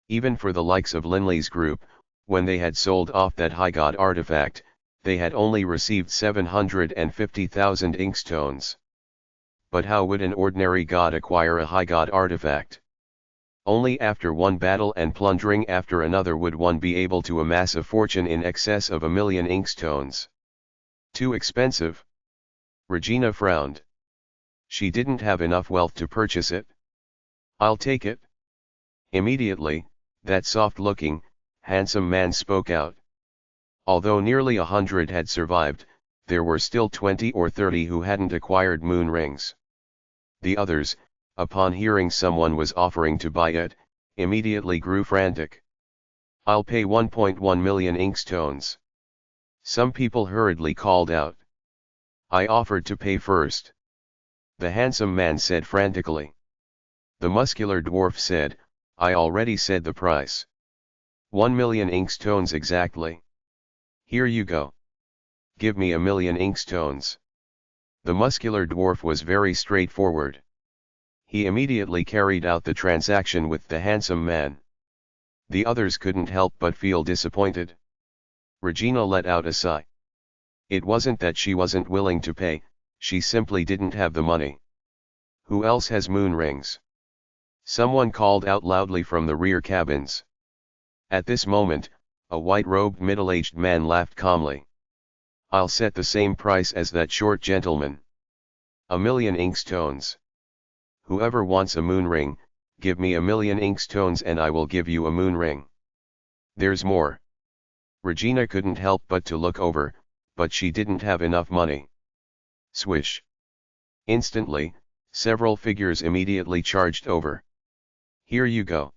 Even for the likes of Linley's group, when they had sold off that high god artifact, they had only received 750,000 inkstones. But how would an ordinary god acquire a high god artifact? Only after one battle and plundering after another would one be able to amass a fortune in excess of 1,000,000 inkstones. Too expensive? Regina frowned. She didn't have enough wealth to purchase it. I'll take it. Immediately, that soft-looking, handsome man spoke out. Although nearly 100 had survived, there were still 20 or 30 who hadn't acquired moon rings. The others, upon hearing someone was offering to buy it, immediately grew frantic. I'll pay 1.1 million inkstones. Some people hurriedly called out. I offered to pay first. The handsome man said frantically. The muscular dwarf said, I already said the price. 1,000,000 inkstones exactly. Here you go. Give me 1,000,000 inkstones. The muscular dwarf was very straightforward. He immediately carried out the transaction with the handsome man. The others couldn't help but feel disappointed. Regina let out a sigh. It wasn't that she wasn't willing to pay, she simply didn't have the money. Who else has moon rings? Someone called out loudly from the rear cabins. At this moment, a white-robed middle-aged man laughed calmly. I'll set the same price as that short gentleman. 1,000,000 inkstones. Whoever wants a moon ring, give me 1,000,000 inkstones and I will give you a moon ring. There's more. Regina couldn't help but to look over, but she didn't have enough money. Swish. Instantly, several figures immediately charged over. Here you go.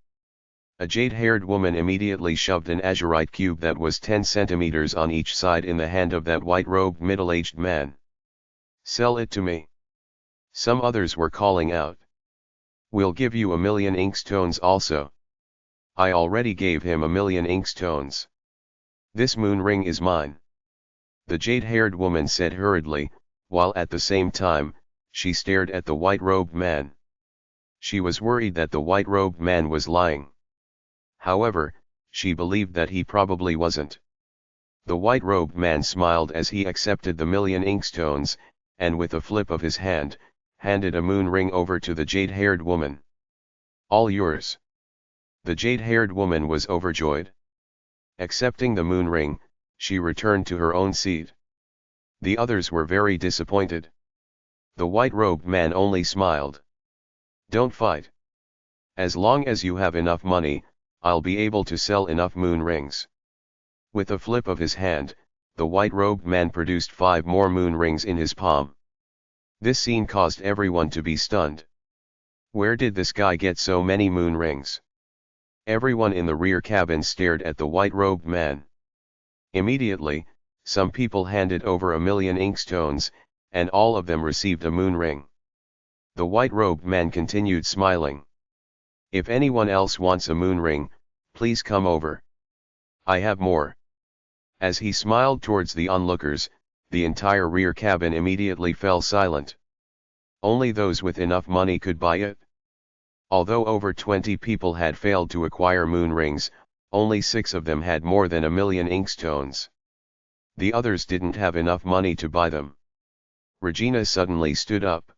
A jade-haired woman immediately shoved an azurite cube that was 10 centimeters on each side in the hand of that white-robed middle-aged man. Sell it to me. Some others were calling out. We'll give you 1,000,000 inkstones also. I already gave him 1,000,000 inkstones. This moon ring is mine. The jade-haired woman said hurriedly, while at the same time, she stared at the white-robed man. She was worried that the white-robed man was lying. However, she believed that he probably wasn't. The white-robed man smiled as he accepted the 1,000,000 inkstones, and with a flip of his hand, handed a moon ring over to the jade-haired woman. All yours. The jade-haired woman was overjoyed. Accepting the moon ring, she returned to her own seat. The others were very disappointed. The white-robed man only smiled. Don't fight. As long as you have enough money, I'll be able to sell enough moon rings. With a flip of his hand, the white-robed man produced 5 more moon rings in his palm. This scene caused everyone to be stunned. Where did this guy get so many moon rings? Everyone in the rear cabin stared at the white-robed man. Immediately, some people handed over 1,000,000 inkstones, and all of them received a moon ring. The white-robed man continued smiling. If anyone else wants a moon ring, please come over. I have more. As he smiled towards the onlookers, the entire rear cabin immediately fell silent. Only those with enough money could buy it. Although over 20 people had failed to acquire moon rings, only 6 of them had more than 1,000,000 inkstones. The others didn't have enough money to buy them. Regina suddenly stood up.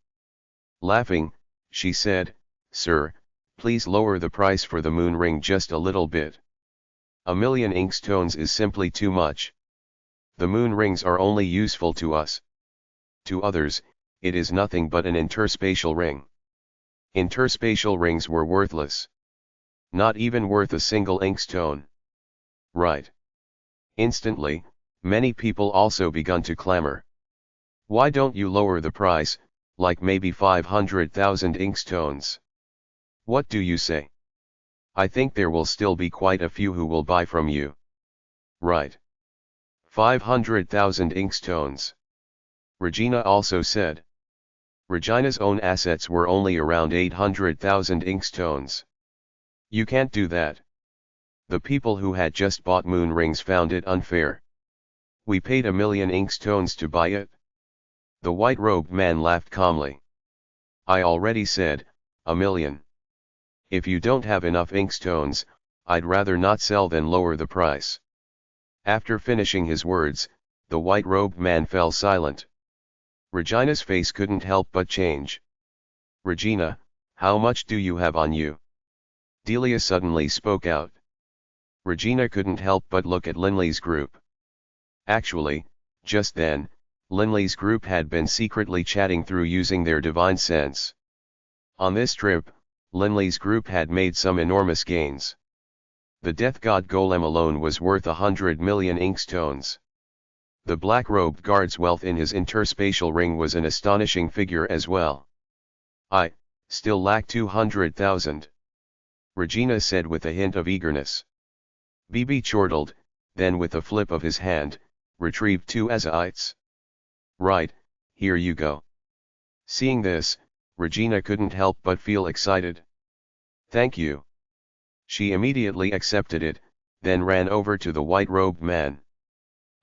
Laughing, she said, "Sir, please lower the price for the moon ring just a little bit. 1,000,000 inkstones is simply too much. The moon rings are only useful to us. To others, it is nothing but an interspatial ring." Interspatial rings were worthless. Not even worth a single inkstone. Right. Instantly, many people also begun to clamor. "Why don't you lower the price, like maybe 500,000 inkstones? What do you say? I think there will still be quite a few who will buy from you." Right. 500,000 inkstones. Regina also said. Regina's own assets were only around 800,000 inkstones. "You can't do that." The people who had just bought moon rings found it unfair. "We paid 1,000,000 inkstones to buy it." The white-robed man laughed calmly. "I already said, 1,000,000. If you don't have enough inkstones, I'd rather not sell than lower the price." After finishing his words, the white-robed man fell silent. Regina's face couldn't help but change. "Regina, how much do you have on you?" Delia suddenly spoke out. Regina couldn't help but look at Linley's group. Actually, just then, Linley's group had been secretly chatting through using their divine sense. On this trip, Linley's group had made some enormous gains. The death god golem alone was worth 100,000,000 inkstones. The black-robed guard's wealth in his interspatial ring was an astonishing figure as well. "I still lack 200,000. Regina said with a hint of eagerness. Bibi chortled, then with a flip of his hand, retrieved 2 azaites. "Right, here you go." Seeing this, Regina couldn't help but feel excited. "Thank you." She immediately accepted it, then ran over to the white-robed man.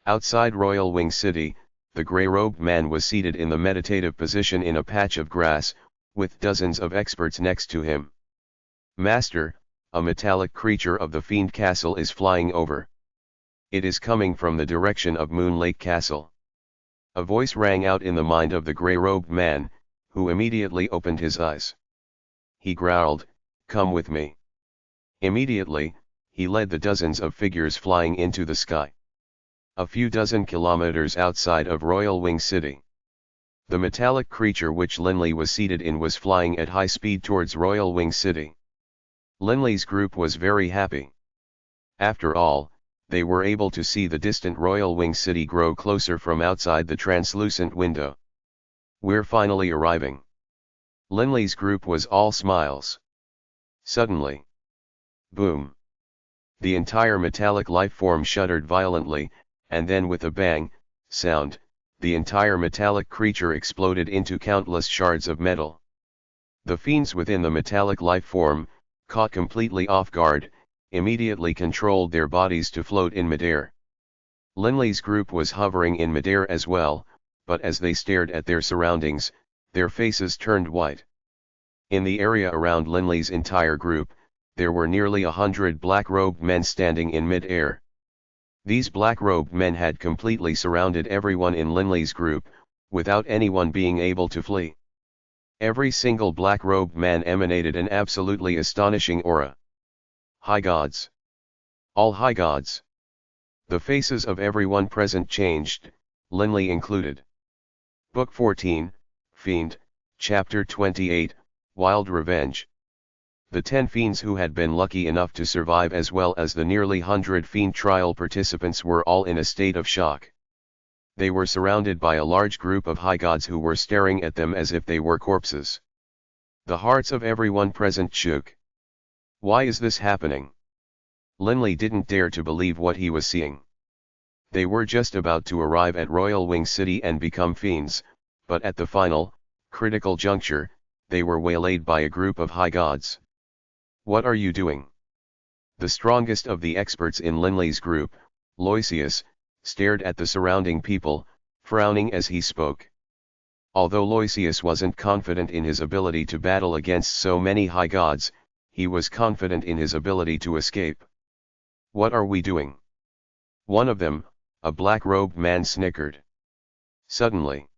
Outside Royal Wing City, the grey-robed man was seated in the meditative position in a patch of grass, with dozens of experts next to him. "Master, a metallic creature of the Fiend Castle is flying over. It is coming from the direction of Moon Lake Castle." A voice rang out in the mind of the grey-robed man, who immediately opened his eyes. He growled, "Come with me." Immediately, he led the dozens of figures flying into the sky. A few dozen kilometers outside of Royal Wing City. The metallic creature which Linley was seated in was flying at high speed towards Royal Wing City. Linley's group was very happy. After all, they were able to see the distant Royal Wing City grow closer from outside the translucent window. "We're finally arriving." Linley's group was all smiles. Suddenly, boom! The entire metallic life form shuddered violently, and then with a bang sound, the entire metallic creature exploded into countless shards of metal. The fiends within the metallic life form, caught completely off guard, immediately controlled their bodies to float in midair. Linley's group was hovering in midair as well, but as they stared at their surroundings, their faces turned white. In the area around Linley's entire group, there were nearly 100 black-robed men standing in mid-air. These black-robed men had completely surrounded everyone in Linley's group, without anyone being able to flee. Every single black-robed man emanated an absolutely astonishing aura. High gods! All high gods! The faces of everyone present changed, Linley included. Book 14, Fiend, Chapter 28, Wild Revenge. The 10 fiends who had been lucky enough to survive as well as the nearly 100 fiend trial participants were all in a state of shock. They were surrounded by a large group of high gods who were staring at them as if they were corpses. The hearts of everyone present shook. Why is this happening? Linley didn't dare to believe what he was seeing. They were just about to arrive at Royal Wing City and become fiends, but at the final, critical juncture, they were waylaid by a group of high gods. "What are you doing?" The strongest of the experts in Linley's group, Loisius, stared at the surrounding people, frowning as he spoke. Although Loisius wasn't confident in his ability to battle against so many high gods, he was confident in his ability to escape. "What are we doing?" One of them, a black-robed man, snickered. Suddenly,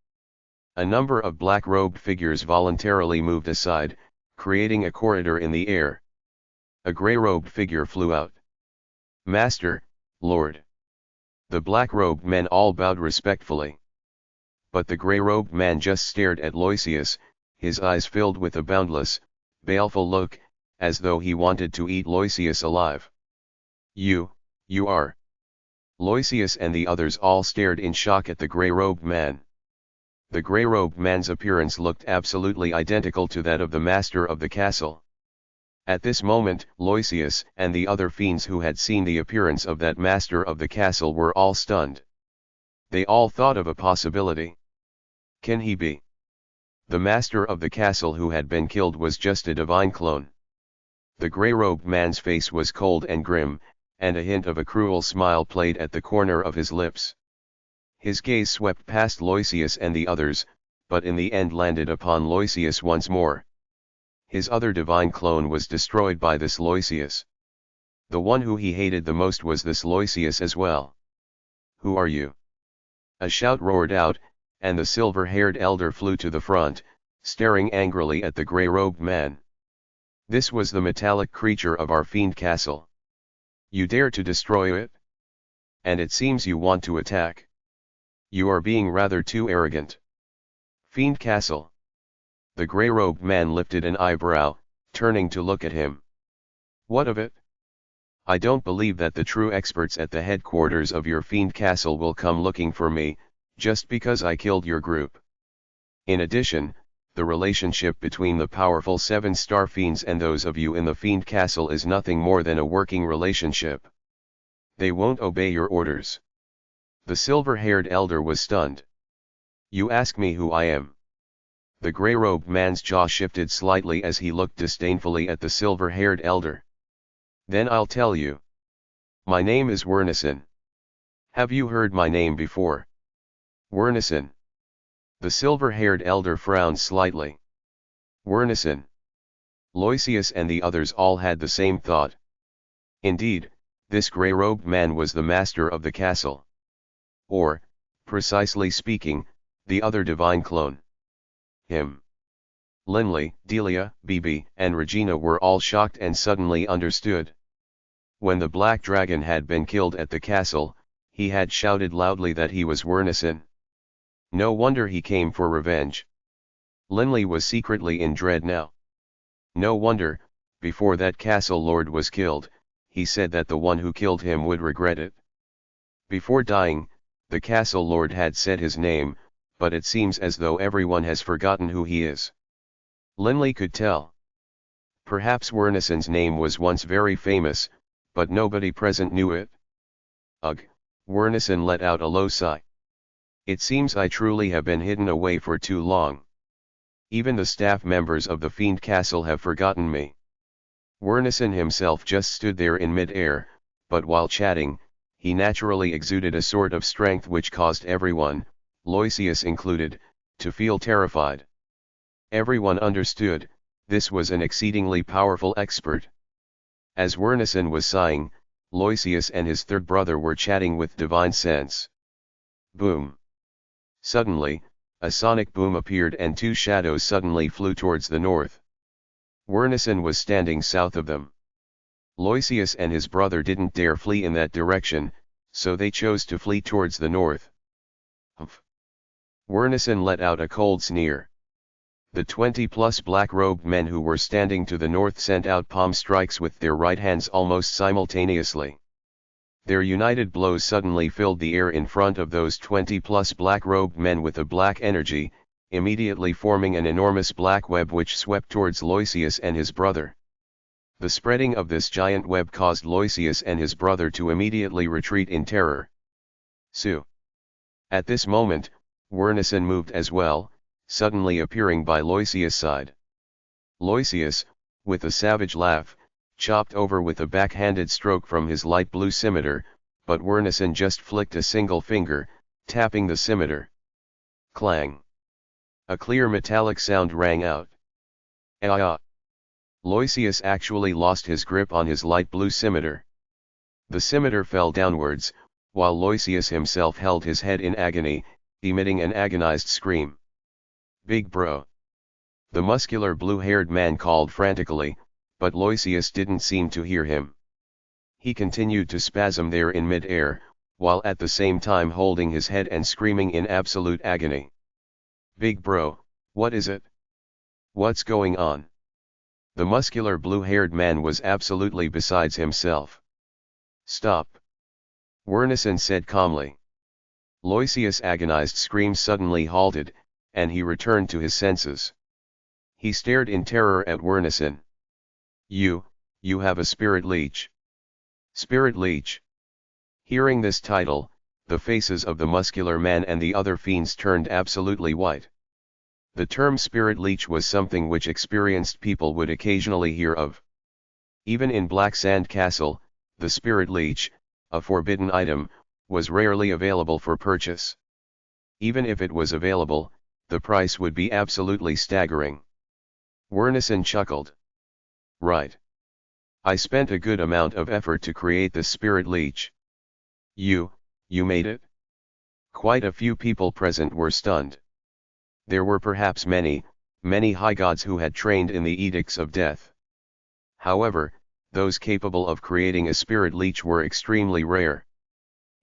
a number of black-robed figures voluntarily moved aside, creating a corridor in the air. A gray-robed figure flew out. "Master, Lord." The black-robed men all bowed respectfully. But the gray-robed man just stared at Loisius, his eyes filled with a boundless, baleful look, as though he wanted to eat Loisius alive. You are." Loisius and the others all stared in shock at the gray-robed man. The gray-robed man's appearance looked absolutely identical to that of the master of the castle. At this moment, Loisius and the other fiends who had seen the appearance of that master of the castle were all stunned. They all thought of a possibility. Can he be the master of the castle who had been killed? Was just a divine clone. The gray-robed man's face was cold and grim, and a hint of a cruel smile played at the corner of his lips. His gaze swept past Loisius and the others, but in the end landed upon Loisius once more. His other divine clone was destroyed by this Loisius. The one who he hated the most was this Loisius as well. "Who are you?" A shout roared out, and the silver-haired elder flew to the front, staring angrily at the gray-robed man. This was the metallic creature of our Fiend castle. "You dare to destroy it? And it seems you want to attack. You are being rather too arrogant." "Fiend castle?" The gray-robed man lifted an eyebrow, turning to look at him. "What of it? I don't believe that the true experts at the headquarters of your Fiend castle will come looking for me, just because I killed your group. In addition, the relationship between the powerful 7-star fiends and those of you in the Fiend castle is nothing more than a working relationship. They won't obey your orders." The silver-haired elder was stunned. "You ask me who I am?" The gray-robed man's jaw shifted slightly as he looked disdainfully at the silver-haired elder. "Then I'll tell you. My name is Wernison. Have you heard my name before?" "Wernison?" The silver-haired elder frowned slightly. "Wernison." Loisius and the others all had the same thought. Indeed, this gray-robed man was the master of the castle. Or, precisely speaking, the other divine clone. Him. Linley, Delia, Bibi, and Regina were all shocked and suddenly understood. When the black dragon had been killed at the castle, he had shouted loudly that he was Wernison. No wonder he came for revenge. Linley was secretly in dread now. No wonder, before that castle lord was killed, he said that the one who killed him would regret it. Before dying, the castle lord had said his name, but it seems as though everyone has forgotten who he is. Linley could tell. Perhaps Wernison's name was once very famous, but nobody present knew it. Ugh, Wernison let out a low sigh. It seems I truly have been hidden away for too long. Even the staff members of the Fiend Castle have forgotten me. Wernison himself just stood there in mid-air, but while chatting, he naturally exuded a sort of strength which caused everyone, Loisius included, to feel terrified. Everyone understood, this was an exceedingly powerful expert. As Wernison was sighing, Loisius and his third brother were chatting with divine sense. Boom! Suddenly, a sonic boom appeared and two shadows suddenly flew towards the north. Wernison was standing south of them. Loisius and his brother didn't dare flee in that direction, so they chose to flee towards the north. Humph! Wernison let out a cold sneer. The 20-plus black-robed men who were standing to the north sent out palm strikes with their right hands almost simultaneously. Their united blows suddenly filled the air in front of those 20-plus black-robed men with a black energy, immediately forming an enormous black web which swept towards Loisius and his brother. The spreading of this giant web caused Loisius and his brother to immediately retreat in terror. Sue! At this moment, Wernison moved as well, suddenly appearing by Loisius' side. Loisius, with a savage laugh, chopped over with a backhanded stroke from his light blue scimitar, but Wernison just flicked a single finger, tapping the scimitar. Clang! A clear metallic sound rang out. Ah! Loisius actually lost his grip on his light blue scimitar. The scimitar fell downwards, while Loisius himself held his head in agony, emitting an agonized scream. "Big bro!" The muscular blue-haired man called frantically, but Loisius didn't seem to hear him. He continued to spasm there in mid-air, while at the same time holding his head and screaming in absolute agony. "Big bro, what is it? What's going on?" The muscular blue-haired man was absolutely besides himself. "Stop!" Wernison said calmly. Loisius' agonized scream suddenly halted, and he returned to his senses. He stared in terror at Wernison. You have a spirit leech." "Spirit leech?" Hearing this title, the faces of the muscular man and the other fiends turned absolutely white. The term spirit leech was something which experienced people would occasionally hear of. Even in Black Sand Castle, the spirit leech, a forbidden item, was rarely available for purchase. Even if it was available, the price would be absolutely staggering. Wernison chuckled. "Right. I spent a good amount of effort to create this spirit leech." You made it?" Quite a few people present were stunned. There were perhaps many high gods who had trained in the edicts of death. However, those capable of creating a spirit leech were extremely rare.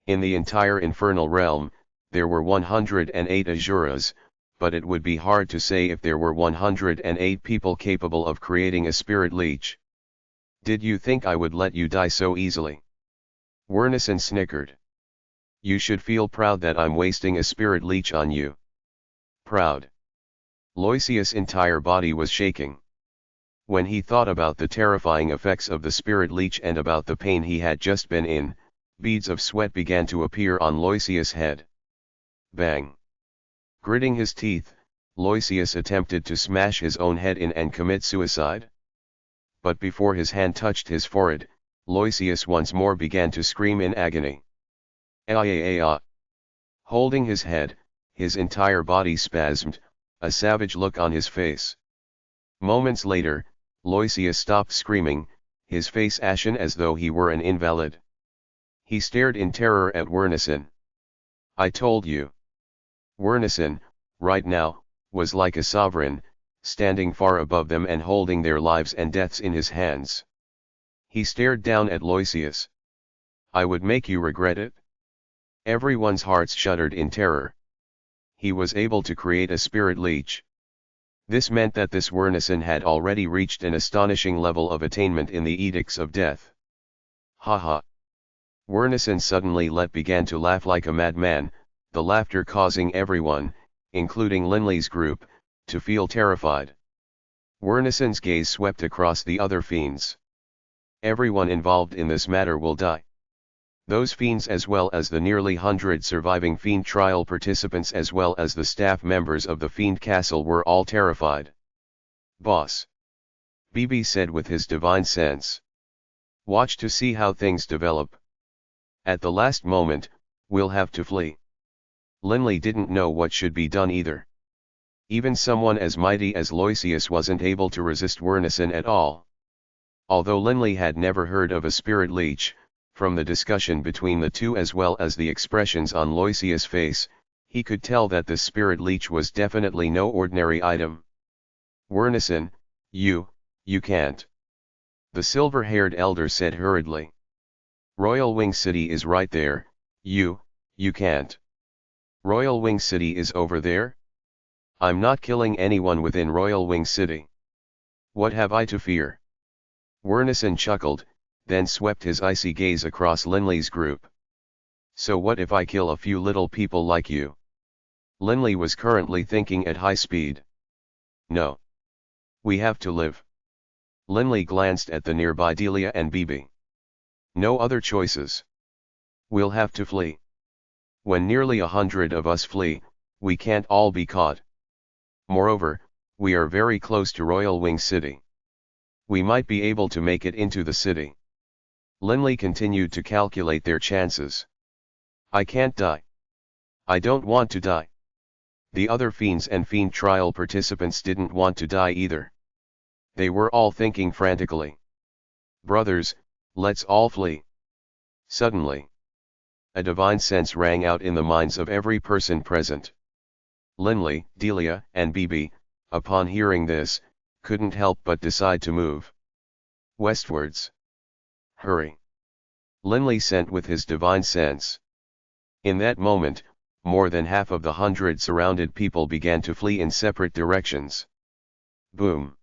In the entire infernal realm, there were 108 Asuras, but it would be hard to say if there were 108 people capable of creating a spirit leech. "Did you think I would let you die so easily?" Wernison snickered. "You should feel proud that I'm wasting a spirit leech on you." Proud? Loisius' entire body was shaking. When he thought about the terrifying effects of the spirit leech and about the pain he had just been in, beads of sweat began to appear on Loisius' head. Bang! Gritting his teeth, Loisius attempted to smash his own head in and commit suicide. But before his hand touched his forehead, Loisius once more began to scream in agony. Ah! Holding his head, his entire body spasmed, a savage look on his face. Moments later, Loisius stopped screaming, his face ashen as though he were an invalid. He stared in terror at Wernison. "I told you." Wernison, right now, was like a sovereign, standing far above them and holding their lives and deaths in his hands. He stared down at Loisius. "I would make you regret it." Everyone's hearts shuddered in terror. He was able to create a spirit leech. This meant that this Wernison had already reached an astonishing level of attainment in the edicts of death. Ha ha! Wernison suddenly began to laugh like a madman, the laughter causing everyone, including Linley's group, to feel terrified. Wernison's gaze swept across the other fiends. "Everyone involved in this matter will die." Those fiends as well as the nearly 100 surviving fiend trial participants as well as the staff members of the fiend castle were all terrified. "Boss," BB said with his divine sense. "Watch to see how things develop. At the last moment, we'll have to flee." Linley didn't know what should be done either. Even someone as mighty as Loisius wasn't able to resist Wernison at all. Although Linley had never heard of a spirit leech, from the discussion between the two as well as the expressions on Loisius' face, he could tell that the spirit leech was definitely no ordinary item. "Wernison, you can't." The silver-haired elder said hurriedly. "Royal Wing City is right there, you can't." "Royal Wing City is over there? I'm not killing anyone within Royal Wing City. What have I to fear?" Wernison chuckled, then swept his icy gaze across Linley's group. "So what if I kill a few little people like you?" Linley was currently thinking at high speed. "No. We have to live." Linley glanced at the nearby Delia and BB. "No other choices. We'll have to flee. When nearly 100 of us flee, we can't all be caught. Moreover, We are very close to Royal Wing City. We might be able to make it into the city. Linley continued to calculate their chances. I can't die. I don't want to die. The other fiends and fiend trial participants didn't want to die either. They were all thinking frantically. Brothers, let's all flee. Suddenly, a divine sense rang out in the minds of every person present. Linley, Delia, and Bibi, upon hearing this, couldn't help but decide to move westwards. Hurry! Linley sent with his divine sense. In that moment, more than half of the 100 surrounded people began to flee in separate directions. Boom!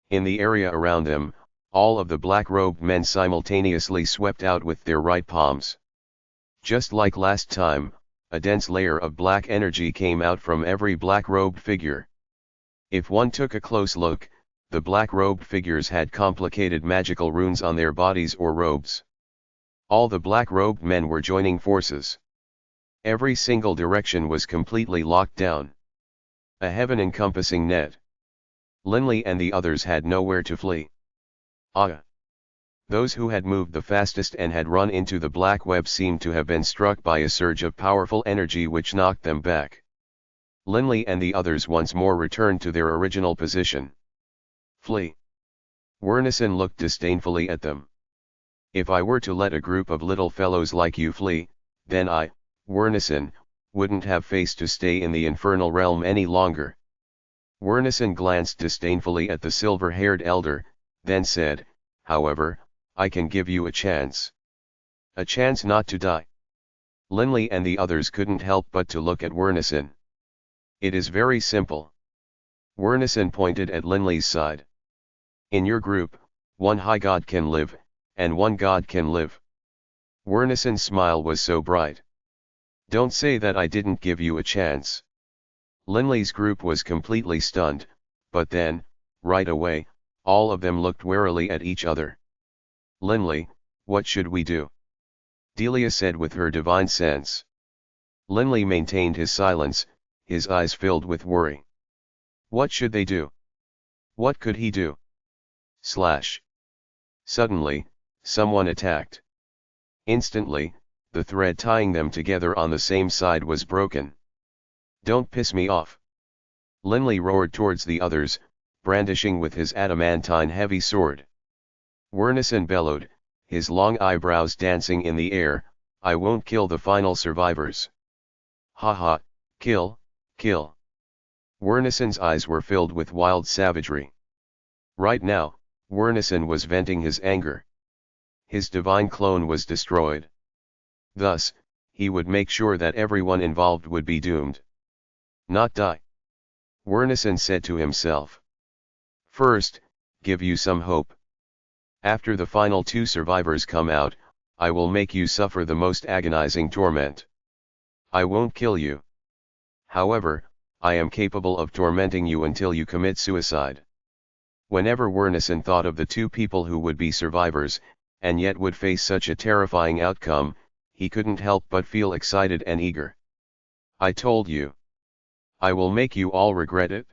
In the area around them, all of the black-robed men simultaneously swept out with their right palms. Just like last time, a dense layer of black energy came out from every black-robed figure. If one took a close look, the black-robed figures had complicated magical runes on their bodies or robes. All the black-robed men were joining forces. Every single direction was completely locked down. A heaven-encompassing net. Linley and the others had nowhere to flee. Those who had moved the fastest and had run into the black web seemed to have been struck by a surge of powerful energy which knocked them back. Linley and the others once more returned to their original position. Flee. Wernison looked disdainfully at them. If I were to let a group of little fellows like you flee, then I, Wernison, wouldn't have face to stay in the infernal realm any longer. Wernison glanced disdainfully at the silver-haired elder, then said, however, I can give you a chance. A chance not to die. Linley and the others couldn't help but to look at Wernison. It is very simple. Wernison pointed at Linley's side. In your group, one high god can live, and one god can live. Wernison's smile was so bright. Don't say that I didn't give you a chance. Linley's group was completely stunned, but then, right away, all of them looked warily at each other. Linley, what should we do? Delia said with her divine sense. Linley maintained his silence, his eyes filled with worry. What should they do? What could he do? Suddenly, someone attacked. Instantly, the thread tying them together on the same side was broken. Don't piss me off. Linley roared towards the others, brandishing with his adamantine heavy sword. Wernison bellowed, his long eyebrows dancing in the air, I won't kill the final survivors. Ha ha, kill, kill. Wernison's eyes were filled with wild savagery. Right now, Wernison was venting his anger. His divine clone was destroyed. Thus, he would make sure that everyone involved would be doomed. Not die. Wernison said to himself. First, give you some hope. After the final 2 survivors come out, I will make you suffer the most agonizing torment. I won't kill you. However, I am capable of tormenting you until you commit suicide. Whenever Wernison thought of the 2 people who would be survivors, and yet would face such a terrifying outcome, he couldn't help but feel excited and eager. I told you. I will make you all regret it.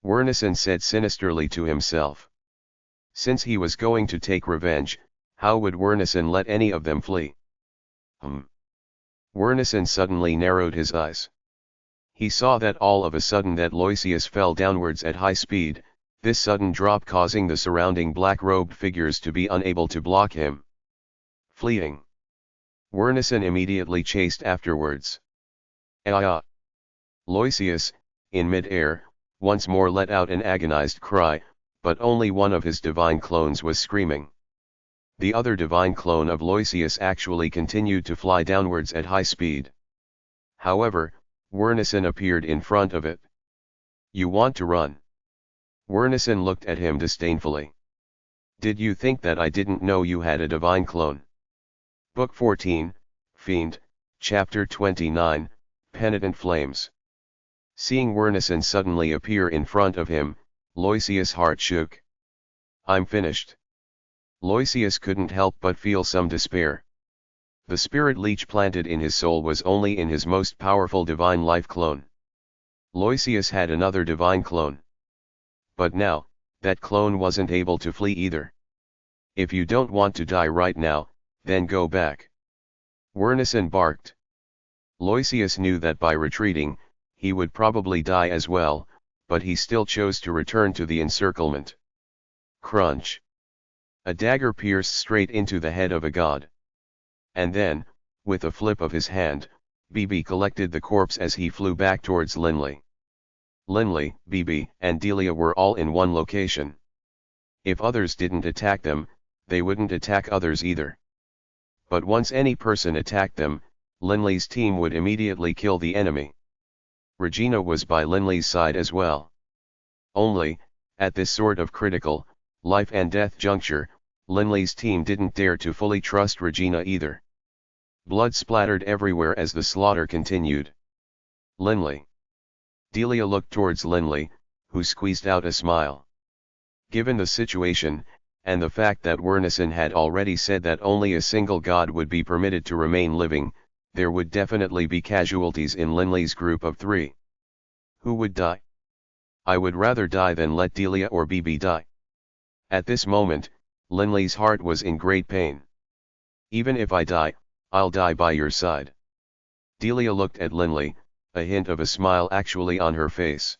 Wernison said sinisterly to himself. Since he was going to take revenge, how would Wernison let any of them flee? Wernison suddenly narrowed his eyes. He saw that all of a sudden that Loisius fell downwards at high speed, this sudden drop causing the surrounding black-robed figures to be unable to block him. Fleeing. Wernison immediately chased afterwards. Loisius, in mid-air, once more let out an agonized cry, but only one of his divine clones was screaming. The other divine clone of Loisius actually continued to fly downwards at high speed. However, Wernison appeared in front of it. You want to run? Wernison looked at him disdainfully. Did you think that I didn't know you had a divine clone? Book 14, Fiend, Chapter 29, Penitent Flames. Seeing Wernison suddenly appear in front of him, Loisius' heart shook. I'm finished. Loisius couldn't help but feel some despair. The spirit leech planted in his soul was only in his most powerful divine life clone. Loisius had another divine clone. But now, that clone wasn't able to flee either. If you don't want to die right now, then go back. Wernison barked. Loisius knew that by retreating, he would probably die as well, but he still chose to return to the encirclement. Crunch. A dagger pierced straight into the head of a god. And then, with a flip of his hand, BB collected the corpse as he flew back towards Linley. Linley, BB, and Delia were all in one location. If others didn't attack them, they wouldn't attack others either. But once any person attacked them, Linley's team would immediately kill the enemy. Regina was by Linley's side as well. Only, at this sort of critical, life and death juncture, Linley's team didn't dare to fully trust Regina either. Blood splattered everywhere as the slaughter continued. Linley. Delia looked towards Linley, who squeezed out a smile. Given the situation, and the fact that Wernison had already said that only a single god would be permitted to remain living, there would definitely be casualties in Linley's group of 3. Who would die? I would rather die than let Delia or BB die. At this moment, Linley's heart was in great pain. Even if I die, I'll die by your side. Delia looked at Linley, a hint of a smile actually on her face.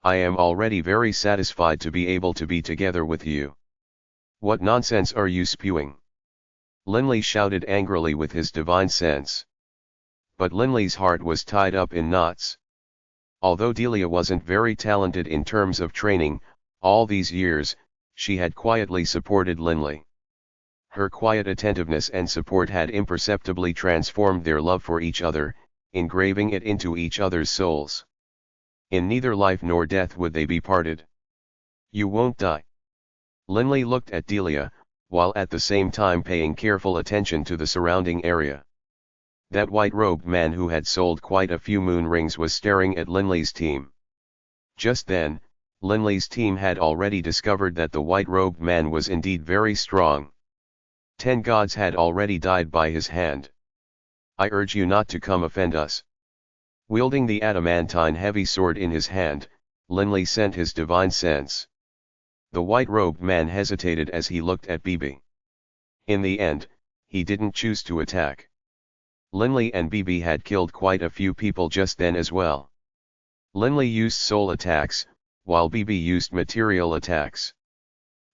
I am already very satisfied to be able to be together with you. What nonsense are you spewing? Linley shouted angrily with his divine sense. But Linley's heart was tied up in knots. Although Delia wasn't very talented in terms of training, all these years, she had quietly supported Linley. Her quiet attentiveness and support had imperceptibly transformed their love for each other, engraving it into each other's souls. In neither life nor death would they be parted. You won't die. Linley looked at Delia, while at the same time paying careful attention to the surrounding area. That white-robed man who had sold quite a few moon rings was staring at Linley's team. Just then, Linley's team had already discovered that the white-robed man was indeed very strong. 10 gods had already died by his hand. I urge you not to come offend us. Wielding the adamantine heavy sword in his hand, Linley sent his divine sense. The white-robed man hesitated as he looked at BB. In the end, he didn't choose to attack. Linley and BB had killed quite a few people just then as well. Linley used soul attacks, while BB used material attacks.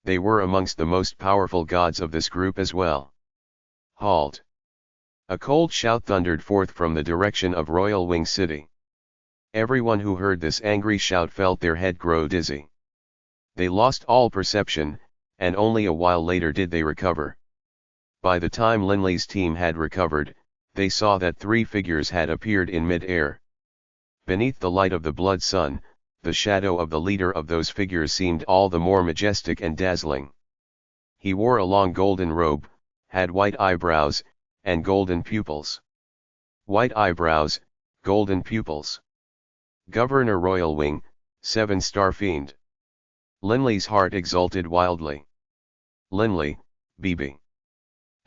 They were amongst the most powerful gods of this group as well. Halt! A cold shout thundered forth from the direction of Royal Wing City. Everyone who heard this angry shout felt their head grow dizzy. They lost all perception, and only a while later did they recover. By the time Linley's team had recovered, they saw that 3 figures had appeared in mid-air. Beneath the light of the blood sun, the shadow of the leader of those figures seemed all the more majestic and dazzling. He wore a long golden robe, had white eyebrows, and golden pupils. White eyebrows, golden pupils. Governor Royal Wing, 7-star Fiend. Linley's heart exulted wildly. Linley, BB.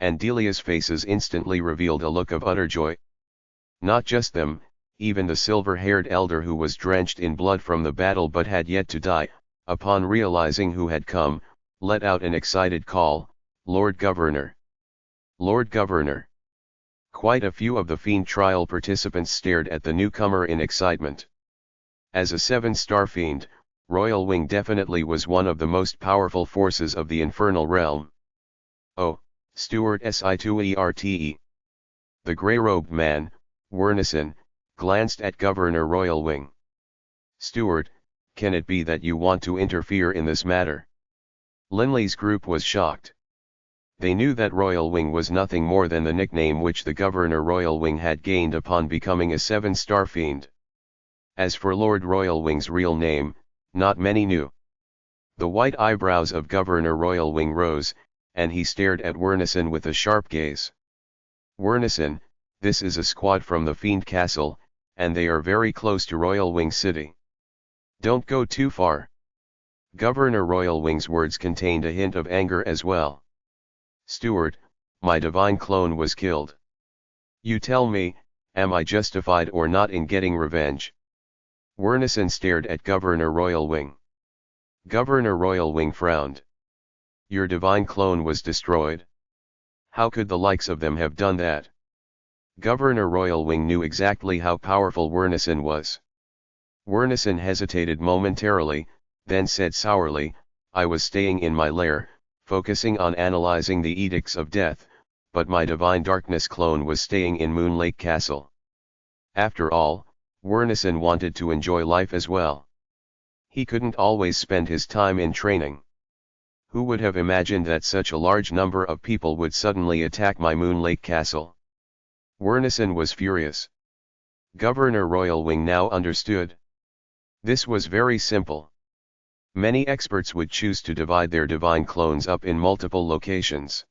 And Delia's faces instantly revealed a look of utter joy. Not just them, even the silver-haired elder who was drenched in blood from the battle but had yet to die, upon realizing who had come, let out an excited call, Lord Governor! Lord Governor! Quite a few of the Fiend trial participants stared at the newcomer in excitement. As a 7-star Fiend, Royal Wing definitely was one of the most powerful forces of the infernal realm. Oh, Stuart Si2ERTE. The grey-robed man, Wernison, glanced at Governor Royal Wing. Stuart, can it be that you want to interfere in this matter? Linley's group was shocked. They knew that Royal Wing was nothing more than the nickname which the Governor Royal Wing had gained upon becoming a 7-star Fiend. As for Lord Royal Wing's real name, not many knew. The white eyebrows of Governor Royal Wing rose, and he stared at Wernison with a sharp gaze. Wernison, this is a squad from the Fiend Castle, and they are very close to Royal Wing City. Don't go too far. Governor Royal Wing's words contained a hint of anger as well. Stuart, my divine clone was killed. You tell me, am I justified or not in getting revenge? Wernison stared at Governor Royal Wing. Governor Royal Wing frowned. Your divine clone was destroyed? How could the likes of them have done that? Governor Royal Wing knew exactly how powerful Wernison was. Wernison hesitated momentarily, then said sourly, I was staying in my lair, focusing on analyzing the edicts of death, but my divine darkness clone was staying in Moon Lake Castle. After all, Wernison wanted to enjoy life as well. He couldn't always spend his time in training. Who would have imagined that such a large number of people would suddenly attack my Moon Lake Castle? Wernison was furious. Governor Royal Wing now understood. This was very simple. Many experts would choose to divide their divine clones up in multiple locations.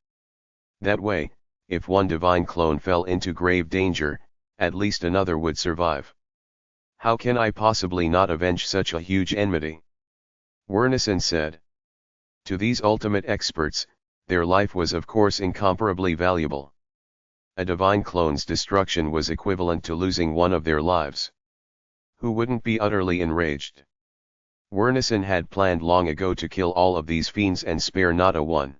That way, if one divine clone fell into grave danger, at least another would survive. How can I possibly not avenge such a huge enmity? Wernison said. To these ultimate experts, their life was of course incomparably valuable. A divine clone's destruction was equivalent to losing one of their lives. Who wouldn't be utterly enraged? Wernison had planned long ago to kill all of these fiends and spare not a one.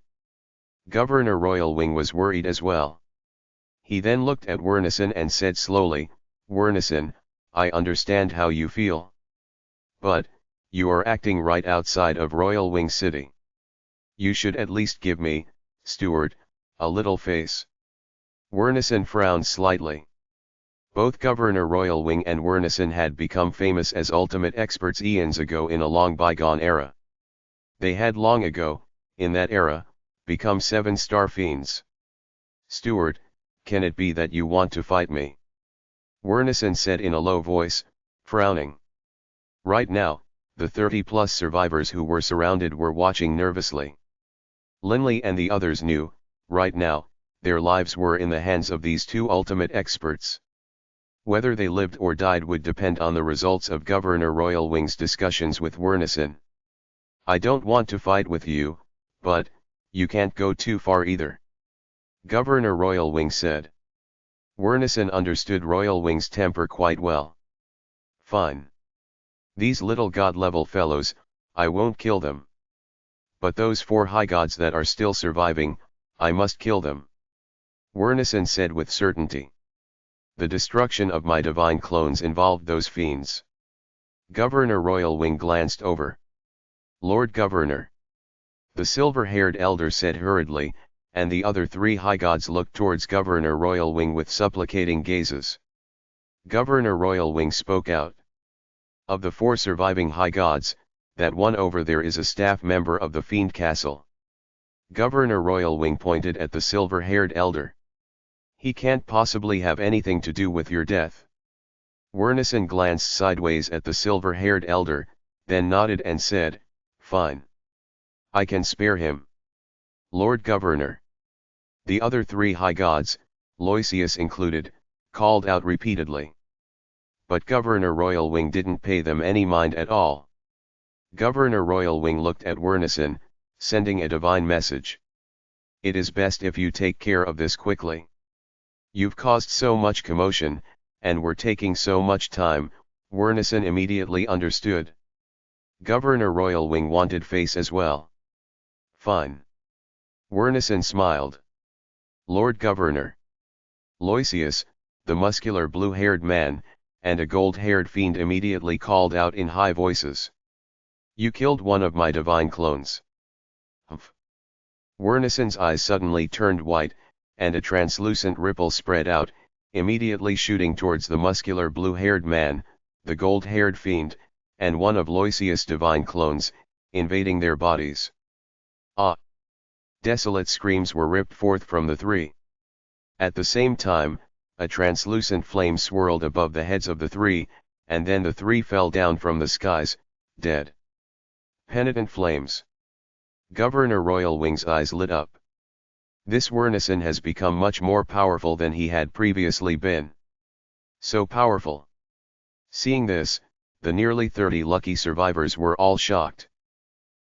Governor Royal Wing was worried as well. He then looked at Wernison and said slowly, Wernison, I understand how you feel. But, you are acting right outside of Royal Wing City. You should at least give me, Steward, a little face. Wernison frowned slightly. Both Governor Royal Wing and Wernison had become famous as ultimate experts eons ago in a long bygone era. They had long ago, in that era, become 7-star fiends. Steward, can it be that you want to fight me? Wernison said in a low voice, frowning. Right now, the 30-plus survivors who were surrounded were watching nervously. Linley and the others knew, right now, their lives were in the hands of these two ultimate experts. Whether they lived or died would depend on the results of Governor Royal Wing's discussions with Wernison. I don't want to fight with you, but, you can't go too far either. Governor Royal Wing said. Wernison understood Royal Wing's temper quite well. Fine. These little god-level fellows, I won't kill them. But those 4 high gods that are still surviving, I must kill them. Wernison said with certainty. The destruction of my divine clones involved those fiends. Governor Royal Wing glanced over. Lord Governor. The silver-haired elder said hurriedly, and the other 3 high gods looked towards Governor Royal Wing with supplicating gazes. Governor Royal Wing spoke out. Of the 4 surviving high gods, that one over there is a staff member of the Fiend Castle. Governor Royal Wing pointed at the silver-haired elder. He can't possibly have anything to do with your death. Wernison glanced sideways at the silver-haired elder, then nodded and said, Fine. I can spare him. Lord Governor. The other 3 high gods, Loisius included, called out repeatedly. But Governor Royal Wing didn't pay them any mind at all. Governor Royal Wing looked at Wernison, sending a divine message. It is best if you take care of this quickly. You've caused so much commotion, and we're taking so much time, Wernison immediately understood. Governor Royal Wing wanted face as well. Fine. Wernison smiled. Lord Governor. Loisius, the muscular blue-haired man, and a gold-haired fiend immediately called out in high voices. You killed one of my divine clones. Humph. Wernison's eyes suddenly turned white, and a translucent ripple spread out, immediately shooting towards the muscular blue-haired man, the gold-haired fiend, and one of Loisius' divine clones, invading their bodies. Ah! Desolate screams were ripped forth from the 3. At the same time, a translucent flame swirled above the heads of the 3, and then the 3 fell down from the skies, dead. Penitent flames. Governor Royal Wing's eyes lit up. This Wernison has become much more powerful than he had previously been. So powerful. Seeing this, the nearly 30 lucky survivors were all shocked.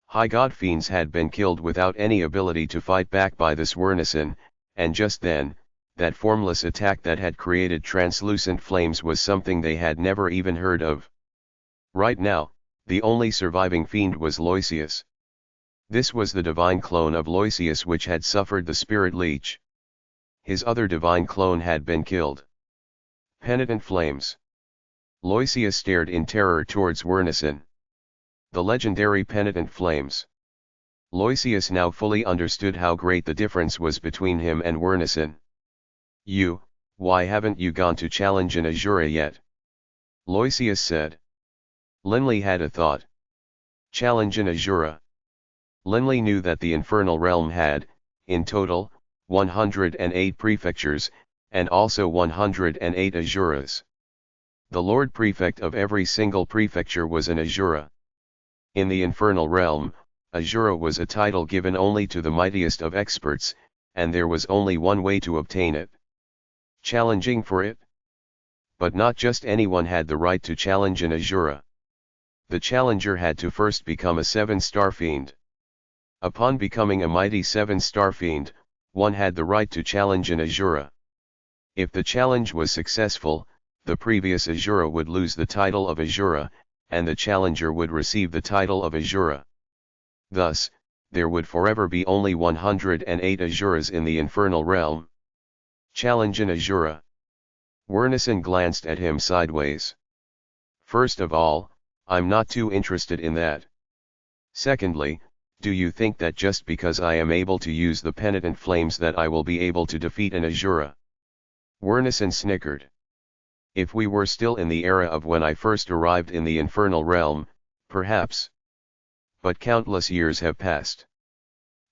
High God fiends had been killed without any ability to fight back by this Wernison, and just then, that formless attack that had created translucent flames was something they had never even heard of. Right now, The only surviving fiend was Loisius. This was the divine clone of Loisius which had suffered the spirit leech. His other divine clone had been killed. Penitent flames. Loisius stared in terror towards Werneson. The legendary penitent flames. Loisius now fully understood how great the difference was between him and Werneson. Why haven't you gone to challenge an Azura yet? Loisius said. Linley had a thought. Challenge an Azura. Linley knew that the infernal realm had, in total, 108 prefectures, and also 108 Azuras. The Lord Prefect of every single prefecture was an Azura. In the infernal realm, Azura was a title given only to the mightiest of experts, and there was only one way to obtain it. Challenging for it? But not just anyone had the right to challenge an Azura. The challenger had to first become a 7-star fiend. Upon becoming a mighty 7-star fiend, one had the right to challenge an Azura. If the challenge was successful, the previous Azura would lose the title of Azura, and the challenger would receive the title of Azura. Thus, there would forever be only 108 Azuras in the infernal realm. Challenge an Azura. Werneson glanced at him sideways. First of all, I'm not too interested in that. Secondly, do you think that just because I am able to use the penitent flames that I will be able to defeat an Azura? Werneson snickered. If we were still in the era of when I first arrived in the infernal realm, perhaps. But countless years have passed.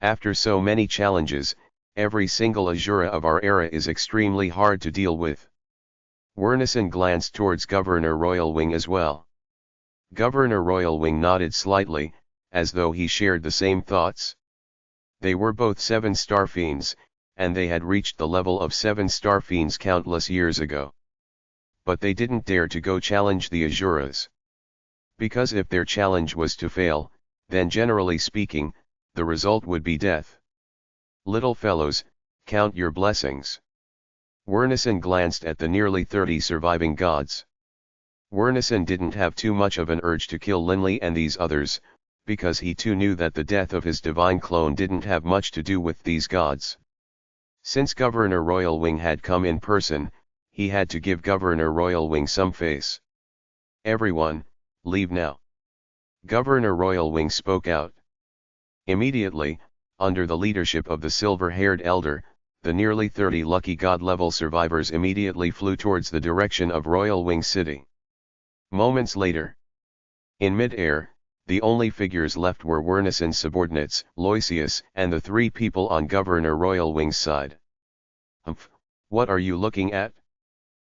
After so many challenges, every single Azura of our era is extremely hard to deal with. Werneson glanced towards Governor Royalwing as well. Governor Royalwing nodded slightly, as though he shared the same thoughts. They were both 7-star fiends, and they had reached the level of 7-star fiends countless years ago. But they didn't dare to go challenge the Azuras. Because if their challenge was to fail, then generally speaking, the result would be death. Little fellows, count your blessings. Werneson glanced at the nearly 30 surviving gods. Werneson didn't have too much of an urge to kill Linley and these others, because he too knew that the death of his divine clone didn't have much to do with these gods. Since Governor Royalwing had come in person, he had to give Governor Royalwing some face. Everyone, leave now. Governor Royalwing spoke out. Immediately, under the leadership of the silver-haired elder, the nearly 30 lucky god-level survivors immediately flew towards the direction of Royalwing City. Moments later, in mid-air, the only figures left were Werneson's subordinates, Loisius, and the 3 people on Governor Royalwing's side. Humph, what are you looking at?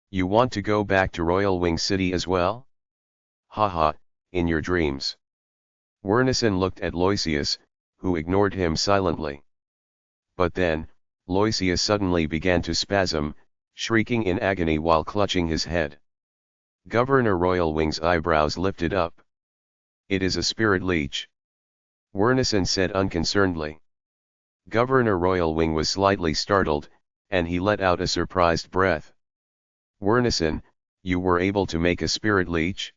You want to go back to Royalwing City as well? Haha, in your dreams. Werneson looked at Loisius, who ignored him silently. But then, Loisius suddenly began to spasm, shrieking in agony while clutching his head. Governor Royalwing's eyebrows lifted up. It is a spirit leech. Werneson said unconcernedly. Governor Royalwing was slightly startled, and he let out a surprised breath. Werneson, you were able to make a spirit leech?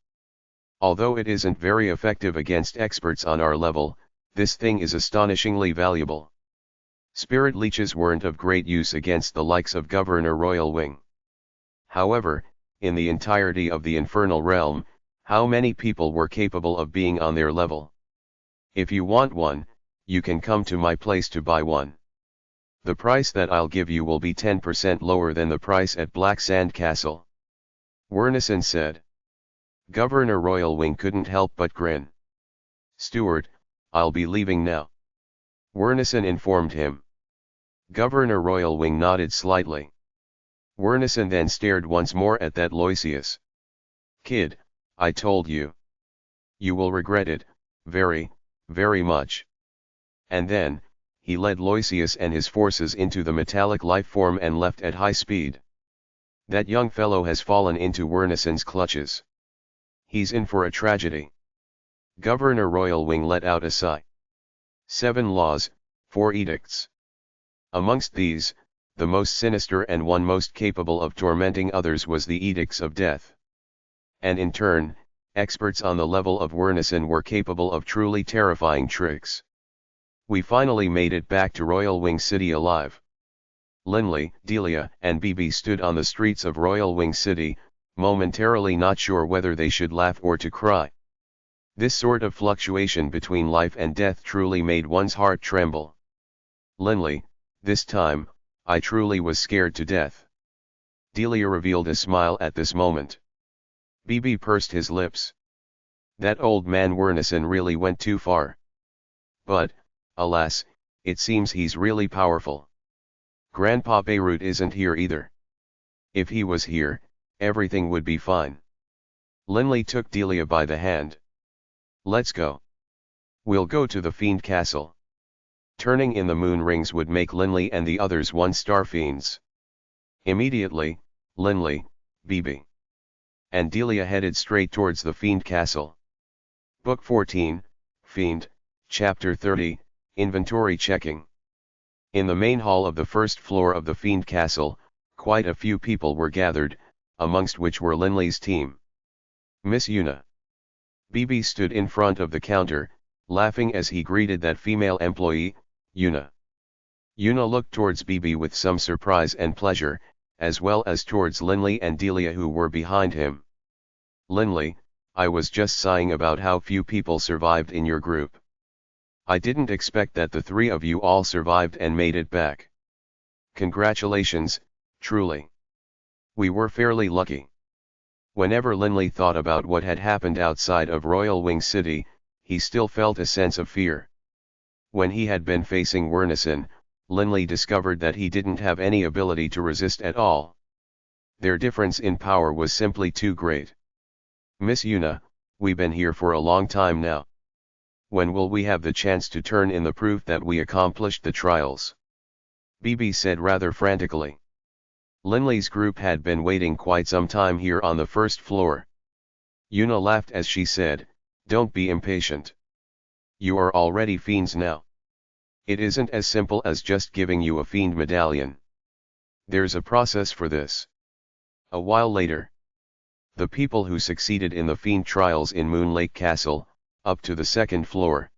Although it isn't very effective against experts on our level, this thing is astonishingly valuable. Spirit leeches weren't of great use against the likes of Governor Royalwing. However, in the entirety of the infernal realm, how many people were capable of being on their level? If you want one, you can come to my place to buy one. The price that I'll give you will be 10% lower than the price at Black Sand Castle. Werneson said. Governor Royalwing couldn't help but grin. Steward, I'll be leaving now. Werneson informed him. Governor Royalwing nodded slightly. Werneson then stared once more at that Loisius. Kid, I told you. You will regret it, very, very much. And then, he led Loisius and his forces into the metallic lifeform and left at high speed. That young fellow has fallen into Werneson's clutches. He's in for a tragedy. Governor Royalwing let out a sigh. 7 laws, 4 edicts. Amongst these, the most sinister and one most capable of tormenting others was the edicts of death. And in turn, experts on the level of Wernissen were capable of truly terrifying tricks. We finally made it back to Royal Wing City alive. Linley, Delia, and Bibi stood on the streets of Royal Wing City, momentarily not sure whether they should laugh or to cry. This sort of fluctuation between life and death truly made one's heart tremble. Linley, this time, I truly was scared to death. Delia revealed a smile at this moment. Bibi pursed his lips. That old man Wernissen really went too far. But, alas, it seems he's really powerful. Grandpa Beirut isn't here either. If he was here, everything would be fine. Linley took Delia by the hand. Let's go. We'll go to the Fiend Castle. Turning in the moon rings would make Linley and the others one-star fiends. Immediately, Linley, Bibi, and Delia headed straight towards the Fiend Castle. Book 14, Fiend, Chapter 30, Inventory Checking. In the main hall of the first floor of the Fiend Castle, quite a few people were gathered, amongst which were Linley's team. Miss Yuna. Bibi stood in front of the counter, laughing as he greeted that female employee, Yuna. Yuna looked towards Bibi with some surprise and pleasure, as well as towards Linley and Delia who were behind him. Linley, I was just sighing about how few people survived in your group. I didn't expect that the three of you all survived and made it back. Congratulations, truly. We were fairly lucky. Whenever Linley thought about what had happened outside of Royal Wing City, he still felt a sense of fear. When he had been facing Wernissen, Linley discovered that he didn't have any ability to resist at all. Their difference in power was simply too great. Miss Yuna, we've been here for a long time now. When will we have the chance to turn in the proof that we accomplished the trials? Bibi said rather frantically. Linley's group had been waiting quite some time here on the first floor. Yuna laughed as she said, don't be impatient. You are already fiends now. It isn't as simple as just giving you a fiend medallion. There's a process for this. A while later, the people who succeeded in the fiend trials in Moon Lake Castle, up to the second floor.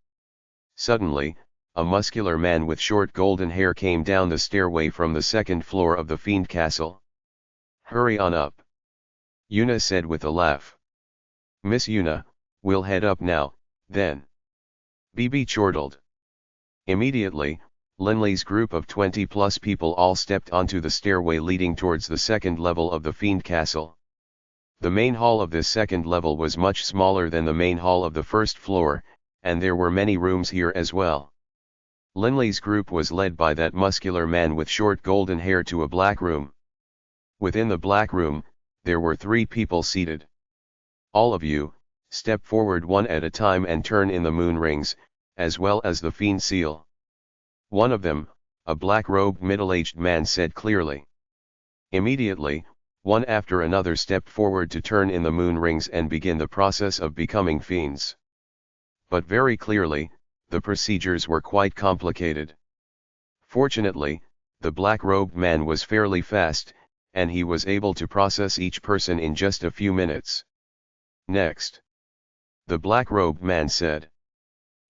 Suddenly, a muscular man with short golden hair came down the stairway from the second floor of the Fiend Castle. Hurry on up. Yuna said with a laugh. Miss Yuna, we'll head up now, then. Bibi chortled. Immediately, Linley's group of 20+ people all stepped onto the stairway leading towards the second level of the Fiend Castle. The main hall of this second level was much smaller than the main hall of the first floor, and there were many rooms here as well. Linley's group was led by that muscular man with short golden hair to a black room. Within the black room, there were 3 people seated. All of you, step forward one at a time and turn in the moon rings, as well as the fiend seal. One of them, a black-robed middle-aged man said clearly. Immediately, one after another stepped forward to turn in the moon rings and begin the process of becoming fiends. But very clearly, the procedures were quite complicated. Fortunately, the black-robed man was fairly fast, and he was able to process each person in just a few minutes. Next. The black-robed man said.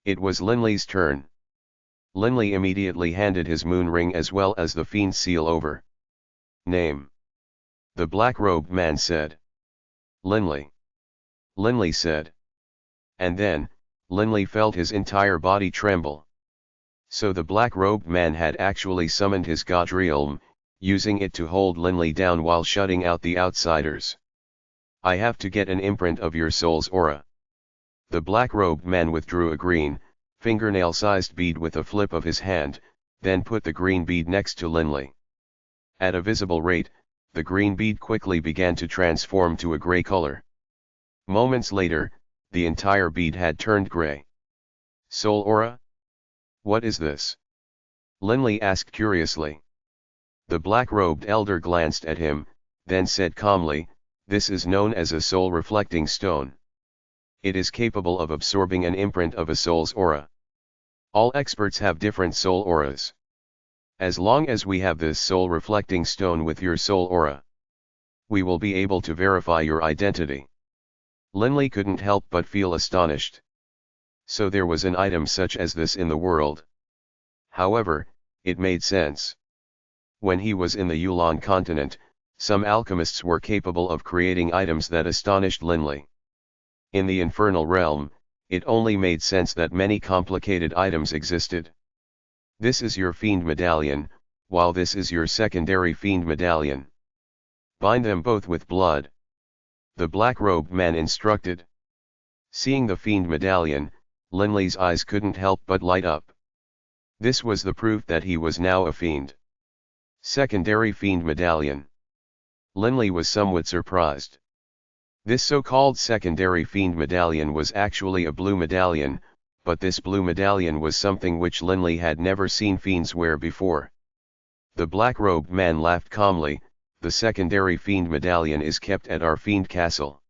It was Linley's turn. Linley immediately handed his moon ring as well as the fiend seal over. Name. The black-robed man said. Linley. Linley said. And then, Linley felt his entire body tremble. So the black-robed man had actually summoned his god realm, using it to hold Linley down while shutting out the outsiders. I have to get an imprint of your soul's aura. The black-robed man withdrew a green, fingernail-sized bead with a flip of his hand, then put the green bead next to Linley. At a visible rate, the green bead quickly began to transform to a gray color. Moments later, the entire bead had turned gray. Soul aura? What is this? Linley asked curiously. The black-robed elder glanced at him, then said calmly, this is known as a soul-reflecting stone. It is capable of absorbing an imprint of a soul's aura. All experts have different soul auras. As long as we have this soul-reflecting stone with your soul aura, we will be able to verify your identity. Linley couldn't help but feel astonished. So there was an item such as this in the world. However, it made sense. When he was in the Yulan continent, some alchemists were capable of creating items that astonished Linley. In the infernal realm, it only made sense that many complicated items existed. This is your Fiend medallion, while this is your secondary Fiend medallion. Bind them both with blood. The black-robed man instructed. Seeing the Fiend medallion, Linley's eyes couldn't help but light up. This was the proof that he was now a fiend. Secondary Fiend medallion. Linley was somewhat surprised. This so-called secondary Fiend medallion was actually a blue medallion, but this blue medallion was something which Linley had never seen fiends wear before. The black-robed man laughed calmly. The secondary Fiend medallion is kept at our Fiend castle.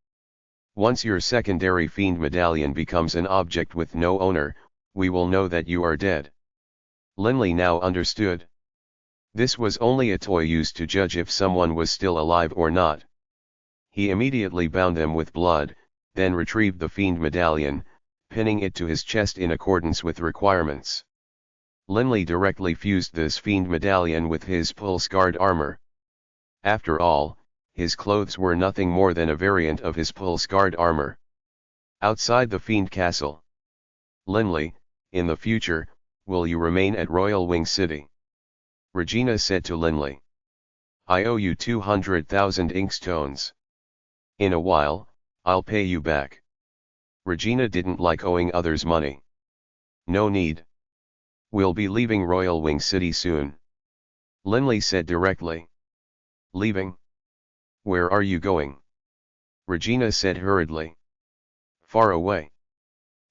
Once your secondary Fiend medallion becomes an object with no owner, we will know that you are dead. Linley now understood. This was only a toy used to judge if someone was still alive or not. He immediately bound them with blood, then retrieved the Fiend medallion, pinning it to his chest in accordance with requirements. Linley directly fused this Fiend medallion with his pulse-guard armor. After all, his clothes were nothing more than a variant of his pulse-guard armor. Outside the Fiend castle. Linley, in the future, will you remain at Royal Wing City? Regina said to Linley. I owe you 200,000 inkstones. In a while, I'll pay you back. Regina didn't like owing others money. No need. We'll be leaving Royal Wing City soon. Linley said directly. Leaving? Where are you going? Regina said hurriedly. Far away.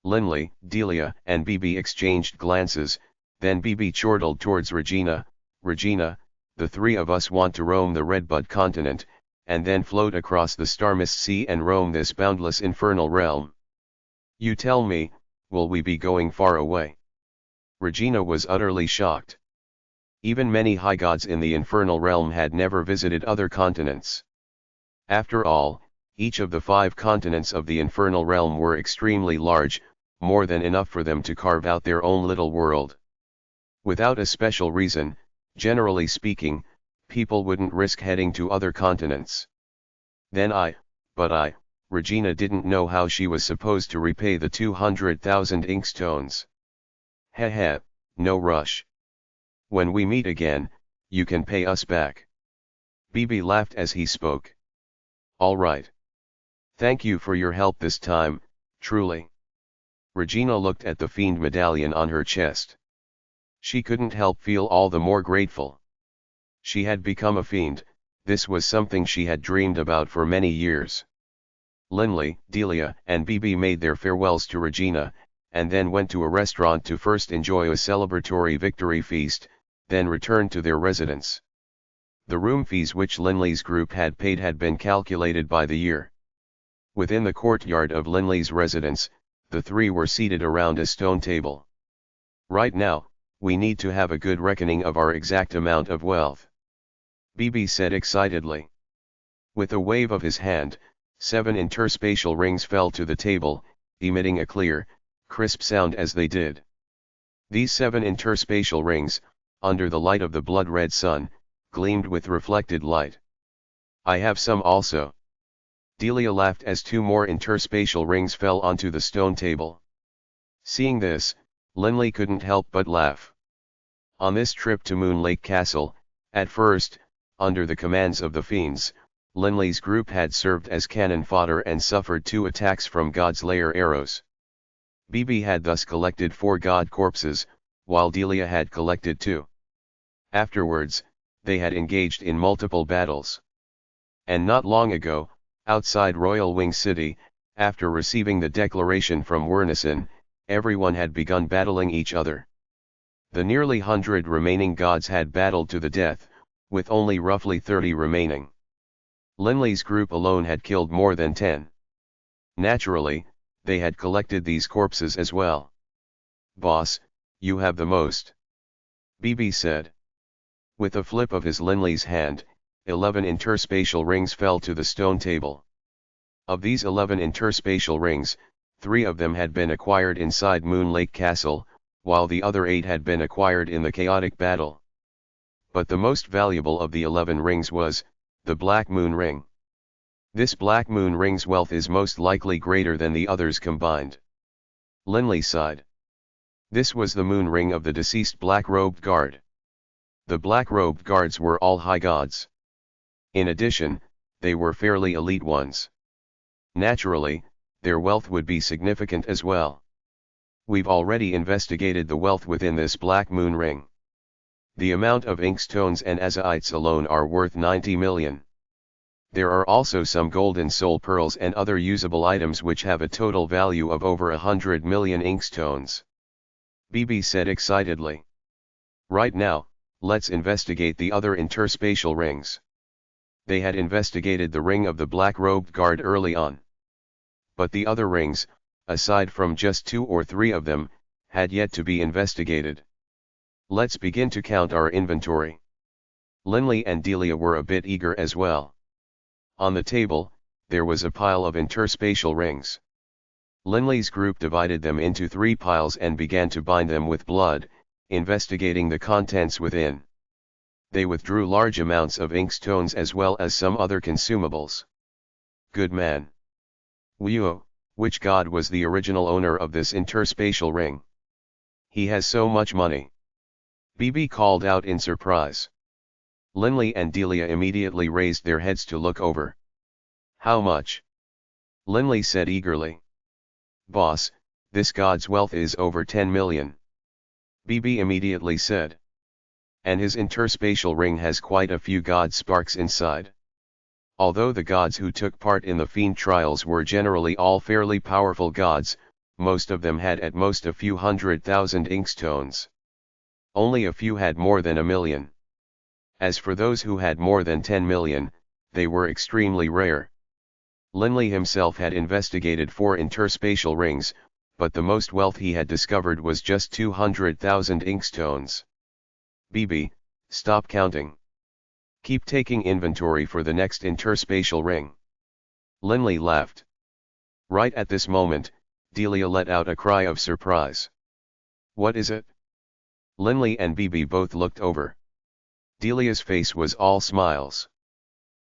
Linley, Delia, and Bibi exchanged glances, then Bibi chortled towards Regina. Regina, the three of us want to roam the Redbud continent, and then float across the Starmist Sea and roam this boundless infernal realm. You tell me, will we be going far away? Regina was utterly shocked. Even many high gods in the infernal realm had never visited other continents. After all, each of the 5 continents of the infernal realm were extremely large, more than enough for them to carve out their own little world. Without a special reason, generally speaking, people wouldn't risk heading to other continents. Regina didn't know how she was supposed to repay the 200,000 inkstones. Heh, no rush. When we meet again, you can pay us back. Bibi laughed as he spoke. All right. Thank you for your help this time, truly. Regina looked at the Fiend medallion on her chest. She couldn't help feel all the more grateful. She had become a fiend. This was something she had dreamed about for many years. Linley, Delia, and Bibi made their farewells to Regina, and then went to a restaurant to first enjoy a celebratory victory feast, then returned to their residence. The room fees which Linley's group had paid had been calculated by the year. Within the courtyard of Linley's residence, the three were seated around a stone table. Right now, we need to have a good reckoning of our exact amount of wealth. Bibi said excitedly. With a wave of his hand, 7 interspatial rings fell to the table, emitting a clear, crisp sound as they did. These 7 interspatial rings, under the light of the blood-red sun, gleamed with reflected light. I have some also. Delia laughed as 2 more interspatial rings fell onto the stone table. Seeing this, Linley couldn't help but laugh. On this trip to Moon Lake Castle, at first, under the commands of the fiends, Linley's group had served as cannon fodder and suffered 2 attacks from God's lair arrows. Bibi had thus collected 4 god corpses, while Delia had collected 2. Afterwards, they had engaged in multiple battles. And not long ago, outside Royal Wing City, after receiving the declaration from Wernison, everyone had begun battling each other. The nearly 100 remaining gods had battled to the death, with only roughly 30 remaining. Linley's group alone had killed more than 10. Naturally, they had collected these corpses as well. Boss, you have the most. Bibi said. With a flip of his Linley's hand, 11 interspatial rings fell to the stone table. Of these 11 interspatial rings, 3 of them had been acquired inside Moon Lake Castle, while the other 8 had been acquired in the chaotic battle. But the most valuable of the 11 rings was the Black Moon Ring. This Black Moon Ring's wealth is most likely greater than the others combined. Linley sighed. This was the moon ring of the deceased black-robed guard. The black-robed guards were all high gods. In addition, they were fairly elite ones. Naturally, their wealth would be significant as well. We've already investigated the wealth within this Black Moon Ring. The amount of inkstones and azaites alone are worth 90 million. There are also some golden soul pearls and other usable items which have a total value of over 100 million inkstones. BB said excitedly. Right now, let's investigate the other interspatial rings. They had investigated the ring of the black-robed guard early on. But the other rings, aside from just 2 or 3 of them, had yet to be investigated. Let's begin to count our inventory. Linley and Delia were a bit eager as well. On the table, there was a pile of interspatial rings. Linley's group divided them into 3 piles and began to bind them with blood, investigating the contents within. They withdrew large amounts of inkstones as well as some other consumables. Good man. Wuo, which god was the original owner of this interspatial ring? He has so much money. BB called out in surprise. Linley and Delia immediately raised their heads to look over. How much? Linley said eagerly. Boss, this god's wealth is over 10 million. BB immediately said. And his interspatial ring has quite a few god sparks inside. Although the gods who took part in the Fiend trials were generally all fairly powerful gods, most of them had at most a few 100,000 inkstones. Only a few had more than 1 million. As for those who had more than 10 million, they were extremely rare. Linley himself had investigated 4 interspatial rings, but the most wealth he had discovered was just 200,000 inkstones. BB, stop counting. Keep taking inventory for the next interspatial ring. Linley laughed. Right at this moment, Delia let out a cry of surprise. What is it? Linley and BB both looked over. Delia's face was all smiles.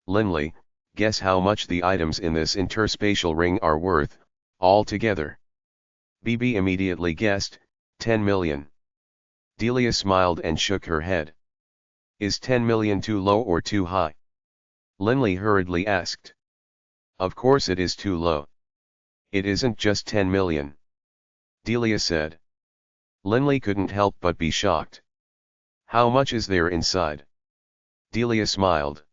Linley, guess how much the items in this interspatial ring are worth, all together. BB immediately guessed, 10 million. Delia smiled and shook her head. Is 10 million too low or too high? Linley hurriedly asked. Of course it is too low. It isn't just 10 million. Delia said. Linley couldn't help but be shocked. How much is there inside? Delia smiled.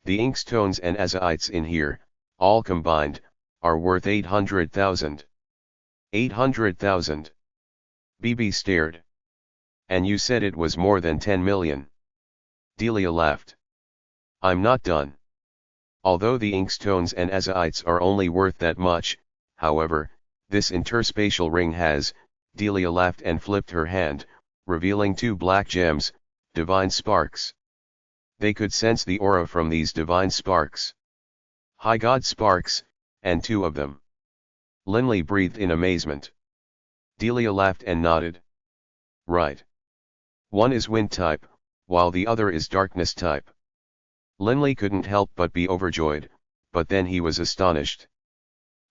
The inkstones and azaites in here, all combined, are worth 800,000. 800,000. BB stared. And you said it was more than 10 million. Delia laughed. I'm not done. Although the inkstones and azaites are only worth that much, however, this interspatial ring has, Delia laughed and flipped her hand, revealing 2 black gems, divine sparks. They could sense the aura from these divine sparks. High God sparks, and 2 of them. Linley breathed in amazement. Delia laughed and nodded. Right. One is wind type, while the other is darkness type. Linley couldn't help but be overjoyed, but then he was astonished.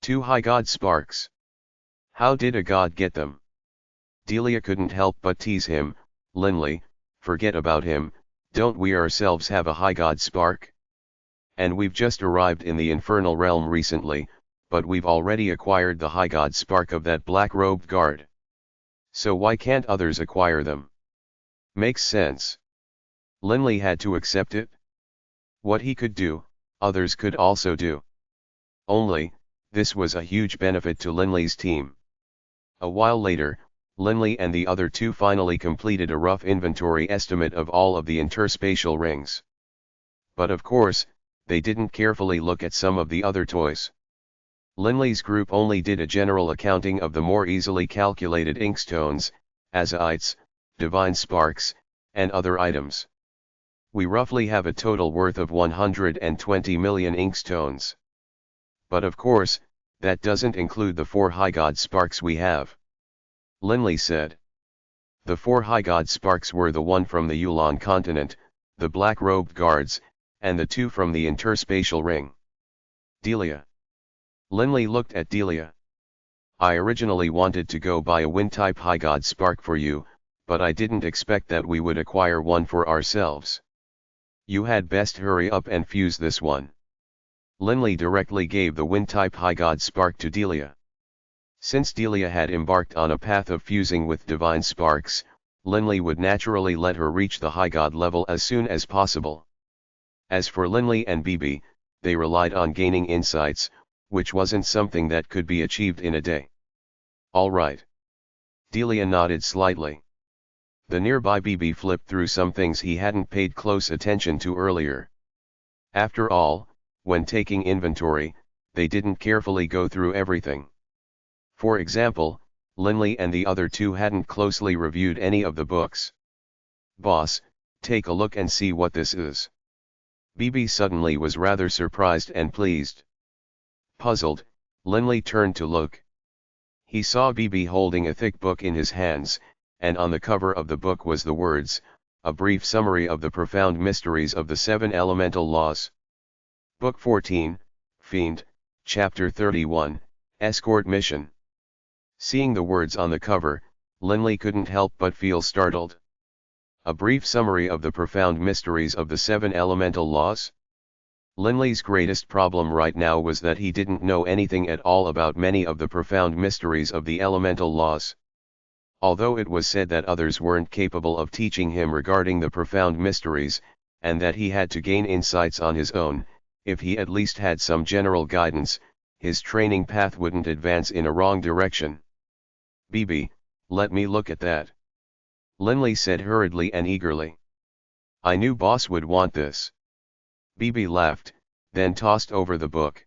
2 high god sparks. How did a god get them? Delia couldn't help but tease him. Linley, forget about him, don't we ourselves have a high god spark? And we've just arrived in the infernal realm recently, but we've already acquired the high god spark of that black-robed guard. So why can't others acquire them? Makes sense. Linley had to accept it. What he could do, others could also do. Only, this was a huge benefit to Linley's team. A while later, Linley and the other 2 finally completed a rough inventory estimate of all of the interspatial rings. But of course, they didn't carefully look at some of the other toys. Linley's group only did a general accounting of the more easily calculated inkstones, azaites, divine sparks, and other items. We roughly have a total worth of 120 million inkstones. But of course, that doesn't include the 4 high god sparks we have. Linley said. The 4 high god sparks were the one from the Yulan continent, the black-robed guards, and the 2 from the interspatial ring. Delia. Linley looked at Delia. I originally wanted to go buy a wind-type high god spark for you, but I didn't expect that we would acquire one for ourselves. You had best hurry up and fuse this one. Linley directly gave the wind-type high god spark to Delia. Since Delia had embarked on a path of fusing with divine sparks, Linley would naturally let her reach the high god level as soon as possible. As for Linley and Bibi, they relied on gaining insights, which wasn't something that could be achieved in a day. All right. Delia nodded slightly. The nearby Bibi flipped through some things he hadn't paid close attention to earlier. After all, when taking inventory, they didn't carefully go through everything. For example, Linley and the other 2 hadn't closely reviewed any of the books. Boss, take a look and see what this is. Bibi suddenly was rather surprised and pleased. Puzzled, Linley turned to look. He saw Bibi holding a thick book in his hands, and on the cover of the book was the words, "A brief summary of the profound mysteries of the 7 elemental laws." Book 14, Fiend, Chapter 31, Escort Mission. Seeing the words on the cover, Linley couldn't help but feel startled. A brief summary of the profound mysteries of the 7 elemental laws? Linley's greatest problem right now was that he didn't know anything at all about many of the profound mysteries of the elemental laws. Although it was said that others weren't capable of teaching him regarding the profound mysteries, and that he had to gain insights on his own, if he at least had some general guidance, his training path wouldn't advance in a wrong direction. Bibi, let me look at that. Linley said hurriedly and eagerly. I knew boss would want this. Bibi laughed, then tossed over the book.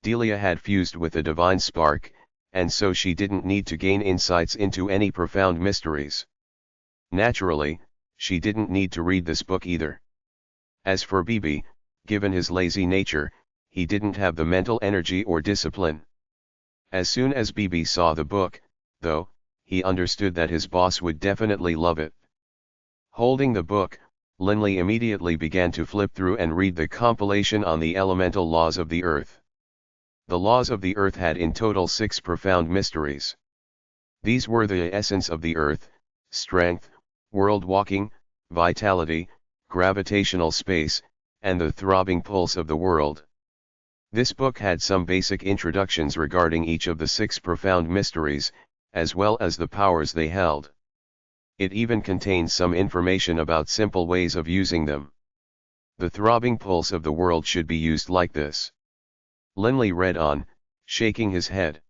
Delia had fused with a divine spark, and so she didn't need to gain insights into any profound mysteries. Naturally, she didn't need to read this book either. As for Bibi, given his lazy nature, he didn't have the mental energy or discipline. As soon as Bibi saw the book, though, he understood that his boss would definitely love it. Holding the book, Linley immediately began to flip through and read the compilation on the elemental laws of the earth. The laws of the earth had in total 6 profound mysteries. These were the essence of the earth, strength, world walking, vitality, gravitational space, and the throbbing pulse of the world. This book had some basic introductions regarding each of the 6 profound mysteries, as well as the powers they held. It even contains some information about simple ways of using them. The throbbing pulse of the world should be used like this. Linley read on, shaking his head.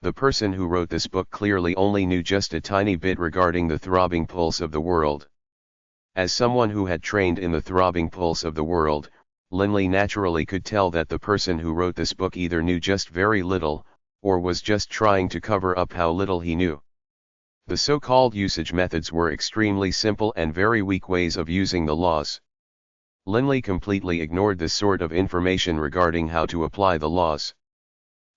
The person who wrote this book clearly only knew just a tiny bit regarding the throbbing pulse of the world. As someone who had trained in the throbbing pulse of the world, Linley naturally could tell that the person who wrote this book either knew just very little, or was just trying to cover up how little he knew. The so-called usage methods were extremely simple and very weak ways of using the laws. Linley completely ignored this sort of information regarding how to apply the laws.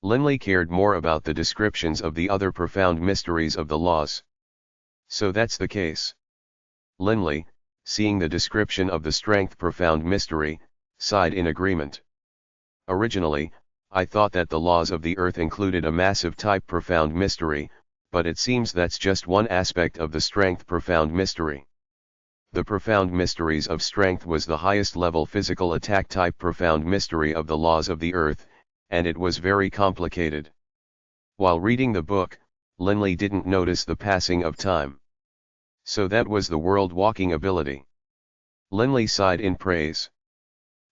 Linley cared more about the descriptions of the other profound mysteries of the laws. So that's the case. Linley, seeing the description of the strength profound mystery, sighed in agreement. Originally, I thought that the laws of the earth included a massive type profound mystery, but it seems that's just one aspect of the strength profound mystery. The profound mysteries of strength was the highest level physical attack type profound mystery of the laws of the earth, and it was very complicated. While reading the book, Linley didn't notice the passing of time. So that was the world walking ability. Linley sighed in praise.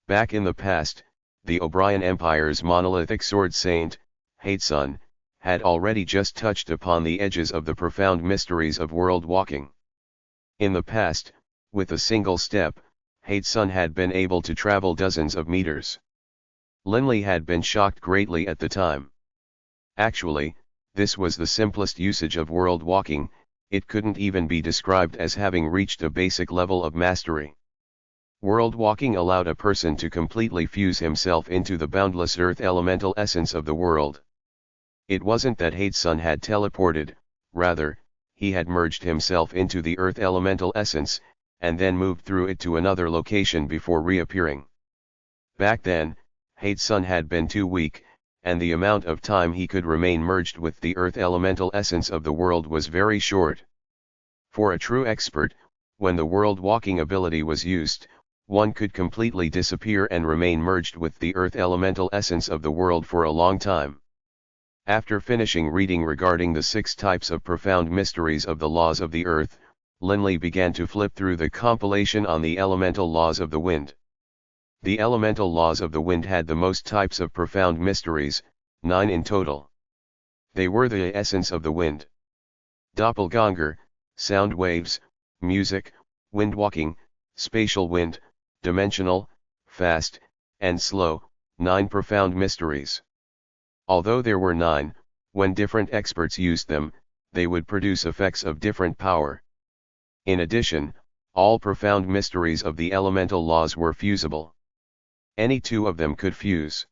Back in the past, the O'Brien Empire's monolithic sword saint, Hatesun, had already just touched upon the edges of the profound mysteries of world walking. In the past, with a single step, Hatesun had been able to travel dozens of meters. Linley had been shocked greatly at the time. Actually, this was the simplest usage of world walking, it couldn't even be described as having reached a basic level of mastery. World walking allowed a person to completely fuse himself into the boundless earth elemental essence of the world. It wasn't that Hadesun had teleported, rather, he had merged himself into the earth elemental essence, and then moved through it to another location before reappearing. Back then, Hadesun had been too weak, and the amount of time he could remain merged with the earth elemental essence of the world was very short. For a true expert, when the world walking ability was used, one could completely disappear and remain merged with the earth elemental essence of the world for a long time. After finishing reading regarding the 6 types of profound mysteries of the laws of the earth, Linley began to flip through the compilation on the elemental laws of the wind. The elemental laws of the wind had the most types of profound mysteries, 9 in total. They were the essence of the wind, doppelganger, sound waves, music, wind walking, spatial wind, dimensional, fast, and slow, 9 profound mysteries. Although there were 9, when different experts used them, they would produce effects of different power. In addition, all profound mysteries of the elemental laws were fusible. Any 2 of them could fuse.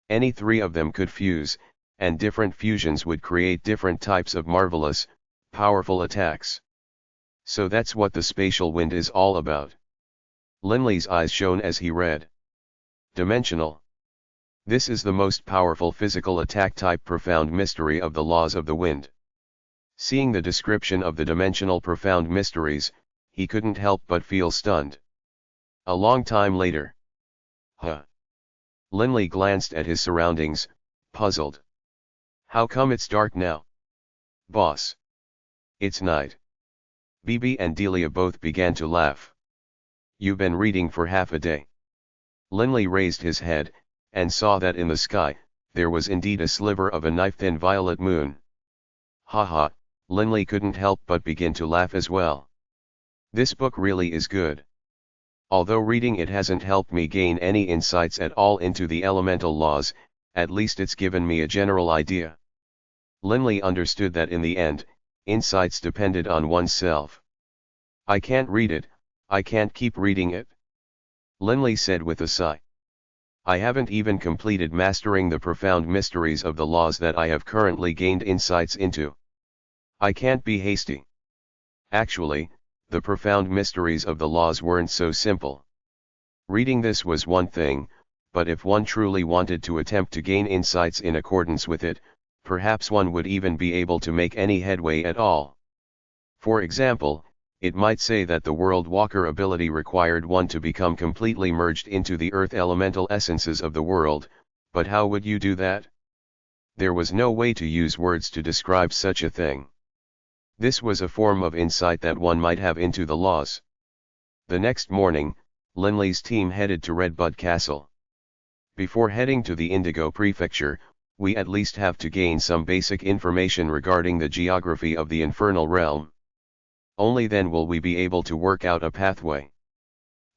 Any 3 of them could fuse, and different fusions would create different types of marvelous, powerful attacks. So that's what the spatial wind is all about. Linley's eyes shone as he read. Dimensional. This is the most powerful physical attack type profound mystery of the laws of the wind. Seeing the description of the dimensional profound mysteries, he couldn't help but feel stunned. A long time later. Linley glanced at his surroundings, puzzled. How come it's dark now? Boss. It's night. Bibi and Delia both began to laugh. You've been reading for half a day. Linley raised his head, and saw that in the sky, there was indeed a sliver of a knife-thin violet moon. Ha ha, Linley couldn't help but begin to laugh as well. This book really is good. Although reading it hasn't helped me gain any insights at all into the elemental laws, at least it's given me a general idea. Linley understood that in the end, insights depended on oneself. I can't read it, I can't keep reading it. Linley said with a sigh. I haven't even completed mastering the profound mysteries of the laws that I have currently gained insights into. I can't be hasty. Actually, the profound mysteries of the laws weren't so simple. Reading this was one thing, but if one truly wanted to attempt to gain insights in accordance with it, perhaps one would even be able to make any headway at all. For example, it might say that the World Walker ability required one to become completely merged into the earth elemental essences of the world, but how would you do that? There was no way to use words to describe such a thing. This was a form of insight that one might have into the laws. The next morning, Linley's team headed to Redbud Castle. Before heading to the Indigo Prefecture, we at least have to gain some basic information regarding the geography of the infernal realm. Only then will we be able to work out a pathway.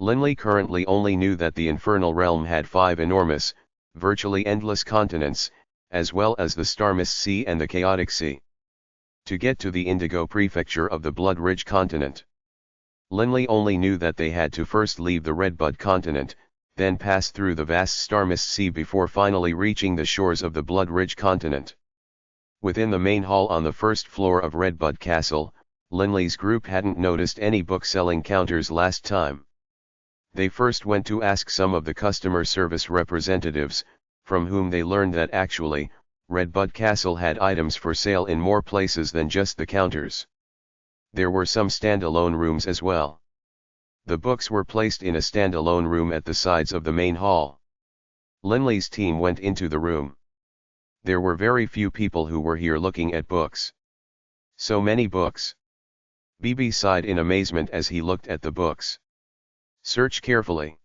Linley currently only knew that the infernal realm had 5 enormous, virtually endless continents, as well as the Starmist Sea and the Chaotic Sea. To get to the Indigo Prefecture of the Blood Ridge continent, Linley only knew that they had to first leave the Redbud continent, then pass through the vast Starmist Sea before finally reaching the shores of the Blood Ridge continent. Within the main hall on the first floor of Redbud Castle, Linley's group hadn't noticed any book-selling counters last time. They first went to ask some of the customer service representatives, from whom they learned that actually, Redbud Castle had items for sale in more places than just the counters. There were some standalone rooms as well. The books were placed in a standalone room at the sides of the main hall. Linley's team went into the room. There were very few people who were here looking at books. So many books. Bibi sighed in amazement as he looked at the books. Search carefully.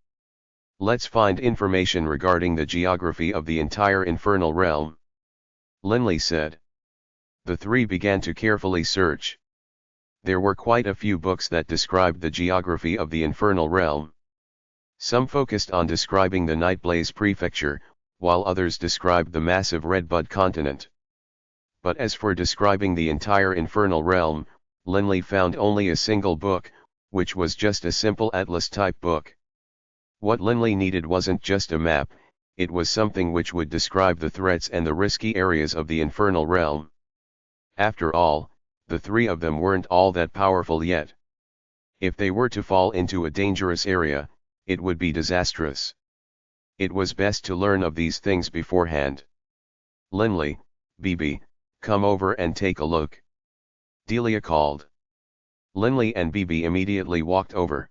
Let's find information regarding the geography of the entire infernal realm, Linley said. The 3 began to carefully search. There were quite a few books that described the geography of the infernal realm. Some focused on describing the Nightblaze Prefecture, while others described the massive Redbud continent. But as for describing the entire infernal realm, Linley found only a single book, which was just a simple atlas-type book. What Linley needed wasn't just a map, it was something which would describe the threats and the risky areas of the infernal realm. After all, the three of them weren't all that powerful yet. If they were to fall into a dangerous area, it would be disastrous. It was best to learn of these things beforehand. Linley, BB, come over and take a look. Delia called. Linley and BB immediately walked over.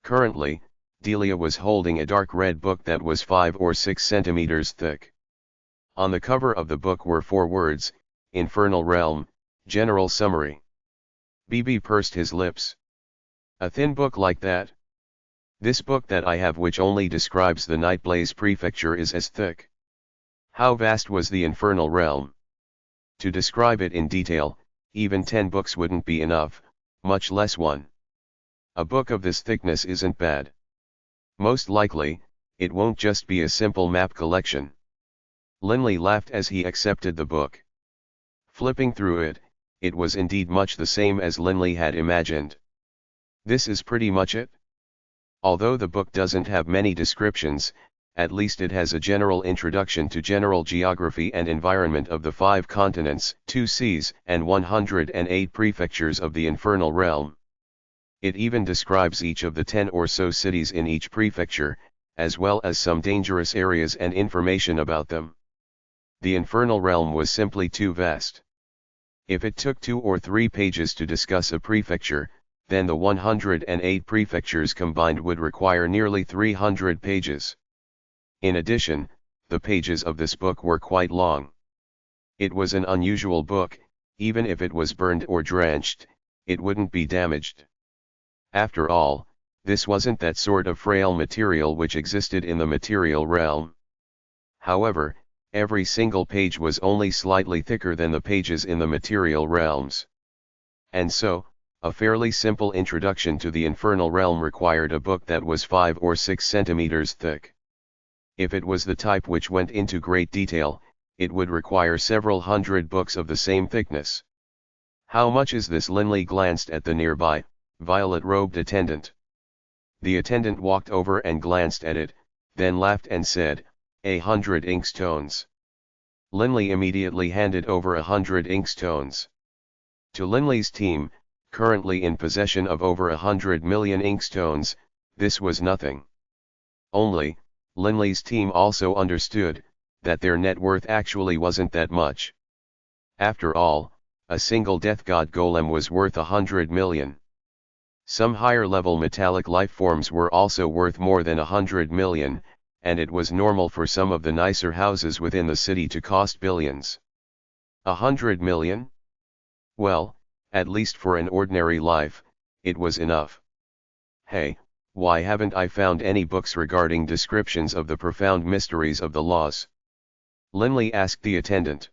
Currently, Delia was holding a dark red book that was 5 or 6 centimeters thick. On the cover of the book were 4 words, Infernal Realm, General Summary. BB pursed his lips. A thin book like that? This book that I have, which only describes the Nightblaze Prefecture, is as thick. How vast was the Infernal Realm? To describe it in detail, even 10 books wouldn't be enough, much less one. A book of this thickness isn't bad. Most likely, it won't just be a simple map collection. Linley laughed as he accepted the book. Flipping through it, it was indeed much the same as Linley had imagined. This is pretty much it. Although the book doesn't have many descriptions, at least it has a general introduction to general geography and environment of the 5 continents, 2 seas, and 108 prefectures of the infernal realm. It even describes each of the 10 or so cities in each prefecture, as well as some dangerous areas and information about them. The infernal realm was simply too vast. If it took 2 or 3 pages to discuss a prefecture, then the 108 prefectures combined would require nearly 300 pages. In addition, the pages of this book were quite long. It was an unusual book. Even if it was burned or drenched, it wouldn't be damaged. After all, this wasn't that sort of frail material which existed in the material realm. However, every single page was only slightly thicker than the pages in the material realms. And so, a fairly simple introduction to the infernal realm required a book that was 5 or 6 centimeters thick. If it was the type which went into great detail, it would require several hundred books of the same thickness. How much is this? Linley glanced at the nearby, violet-robed attendant. The attendant walked over and glanced at it, then laughed and said, 100 inkstones. Linley immediately handed over 100 inkstones. To Linley's team, currently in possession of over 100 million inkstones, this was nothing. Only, Linley's team also understood that their net worth actually wasn't that much. After all, a single death god golem was worth 100 million. Some higher-level metallic lifeforms were also worth more than 100 million, and it was normal for some of the nicer houses within the city to cost billions. 100 million? Well, at least for an ordinary life, it was enough. Hey, why haven't I found any books regarding descriptions of the profound mysteries of the laws? Linley asked the attendant.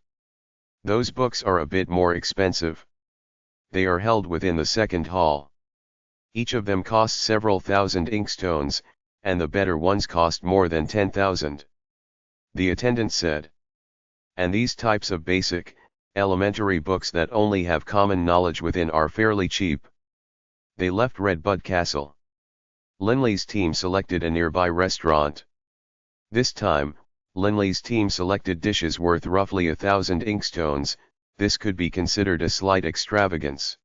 Those books are a bit more expensive. They are held within the second hall. Each of them costs several thousand inkstones, and the better ones cost more than 10,000. The attendant said. And these types of basic, elementary books that only have common knowledge within are fairly cheap. They left Redbud Castle. Linley's team selected a nearby restaurant. This time, Linley's team selected dishes worth roughly 1,000 inkstones. This could be considered a slight extravagance.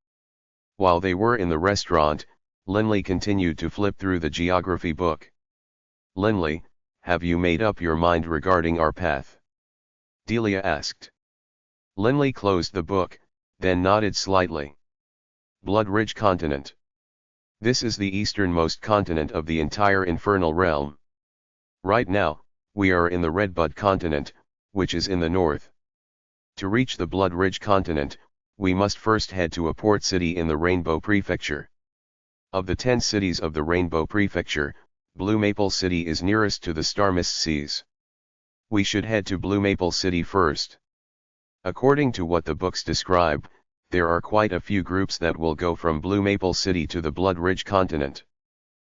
While they were in the restaurant, Linley continued to flip through the geography book. Linley, have you made up your mind regarding our path? Delia asked. Linley closed the book, then nodded slightly. Blood Ridge Continent. This is the easternmost continent of the entire infernal realm. Right now, we are in the Redbud Continent, which is in the north. To reach the Blood Ridge Continent, we must first head to a port city in the Rainbow Prefecture. Of the 10 cities of the Rainbow Prefecture, Blue Maple City is nearest to the Star Mist Seas. We should head to Blue Maple City first. According to what the books describe, there are quite a few groups that will go from Blue Maple City to the Blood Ridge Continent.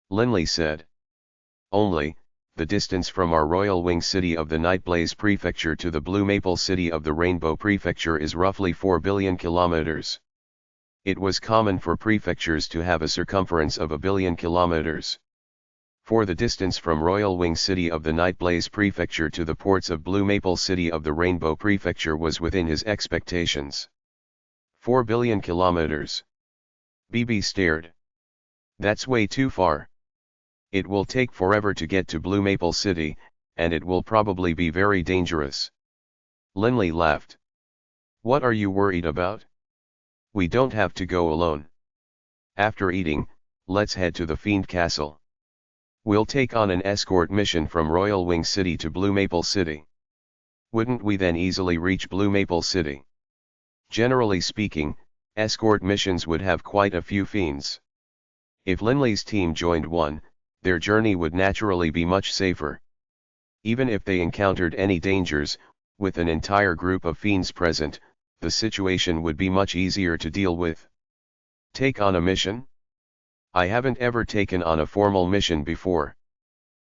Linley said. Only, the distance from our Royal Wing City of the Nightblaze Prefecture to the Blue Maple City of the Rainbow Prefecture is roughly 4 billion kilometers. It was common for prefectures to have a circumference of 1 billion kilometers. For the distance from Royal Wing City of the Nightblaze Prefecture to the ports of Blue Maple City of the Rainbow Prefecture was within his expectations. 4 billion kilometers. BB stared. That's way too far. It will take forever to get to Blue Maple City, and it will probably be very dangerous. Linley laughed. What are you worried about? We don't have to go alone. After eating, let's head to the Fiend Castle. We'll take on an escort mission from Royal Wing City to Blue Maple City. Wouldn't we then easily reach Blue Maple City? Generally speaking, escort missions would have quite a few fiends. If Linley's team joined one, their journey would naturally be much safer. Even if they encountered any dangers, with an entire group of fiends present, the situation would be much easier to deal with. Take on a mission? I haven't ever taken on a formal mission before.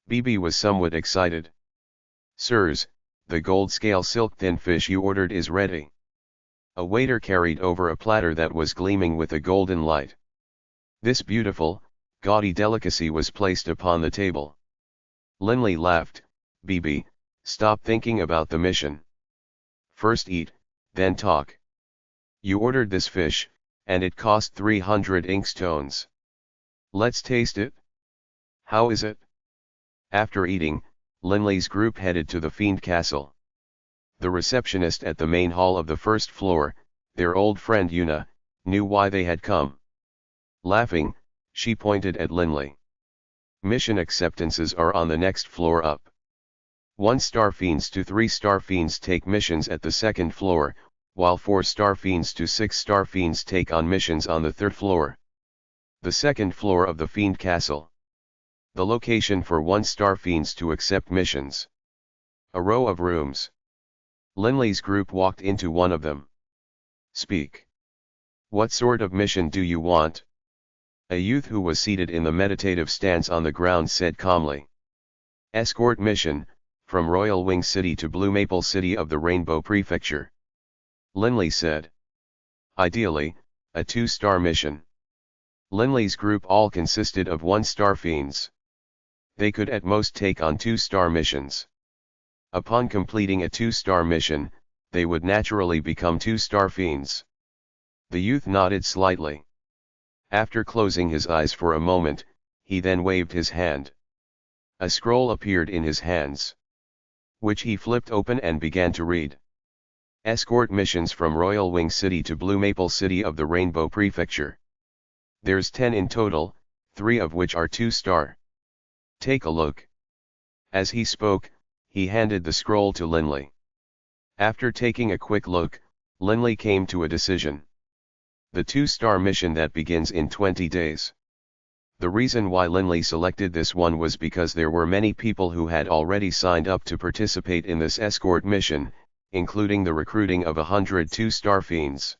BB was somewhat excited. Sirs, the gold scale silk thin fish you ordered is ready. A waiter carried over a platter that was gleaming with a golden light. This beautiful, gaudy delicacy was placed upon the table. Linley laughed. BB, stop thinking about the mission. First eat, then talk. You ordered this fish, and it cost 300 inkstones. Let's taste it. How is it? After eating, Linley's group headed to the Fiend Castle. The receptionist at the main hall of the first floor, their old friend Yuna, knew why they had come. Laughing, she pointed at Linley. Mission acceptances are on the next floor up. 1-star fiends to 3-star fiends take missions at the second floor, while 4-star fiends to 6-star fiends take on missions on the third floor. The second floor of the Fiend Castle. The location for 1-star fiends to accept missions. A row of rooms. Linley's group walked into one of them. Speak. What sort of mission do you want? A youth who was seated in the meditative stance on the ground said calmly. Escort mission, from Royal Wing City to Blue Maple City of the Rainbow Prefecture. Linley said. Ideally, a 2-star mission. Linley's group all consisted of 1-star fiends. They could at most take on 2-star missions. Upon completing a 2-star mission, they would naturally become 2-star fiends. The youth nodded slightly. After closing his eyes for a moment, he then waved his hand. A scroll appeared in his hands, which he flipped open and began to read. Escort missions from Royal Wing City to Blue Maple City of the Rainbow Prefecture. There's 10 in total, 3 of which are 2-star. Take a look. As he spoke, he handed the scroll to Linley. After taking a quick look, Linley came to a decision. The 2-star mission that begins in 20 days. The reason why Linley selected this one was because there were many people who had already signed up to participate in this escort mission, including the recruiting of 100 2-star fiends.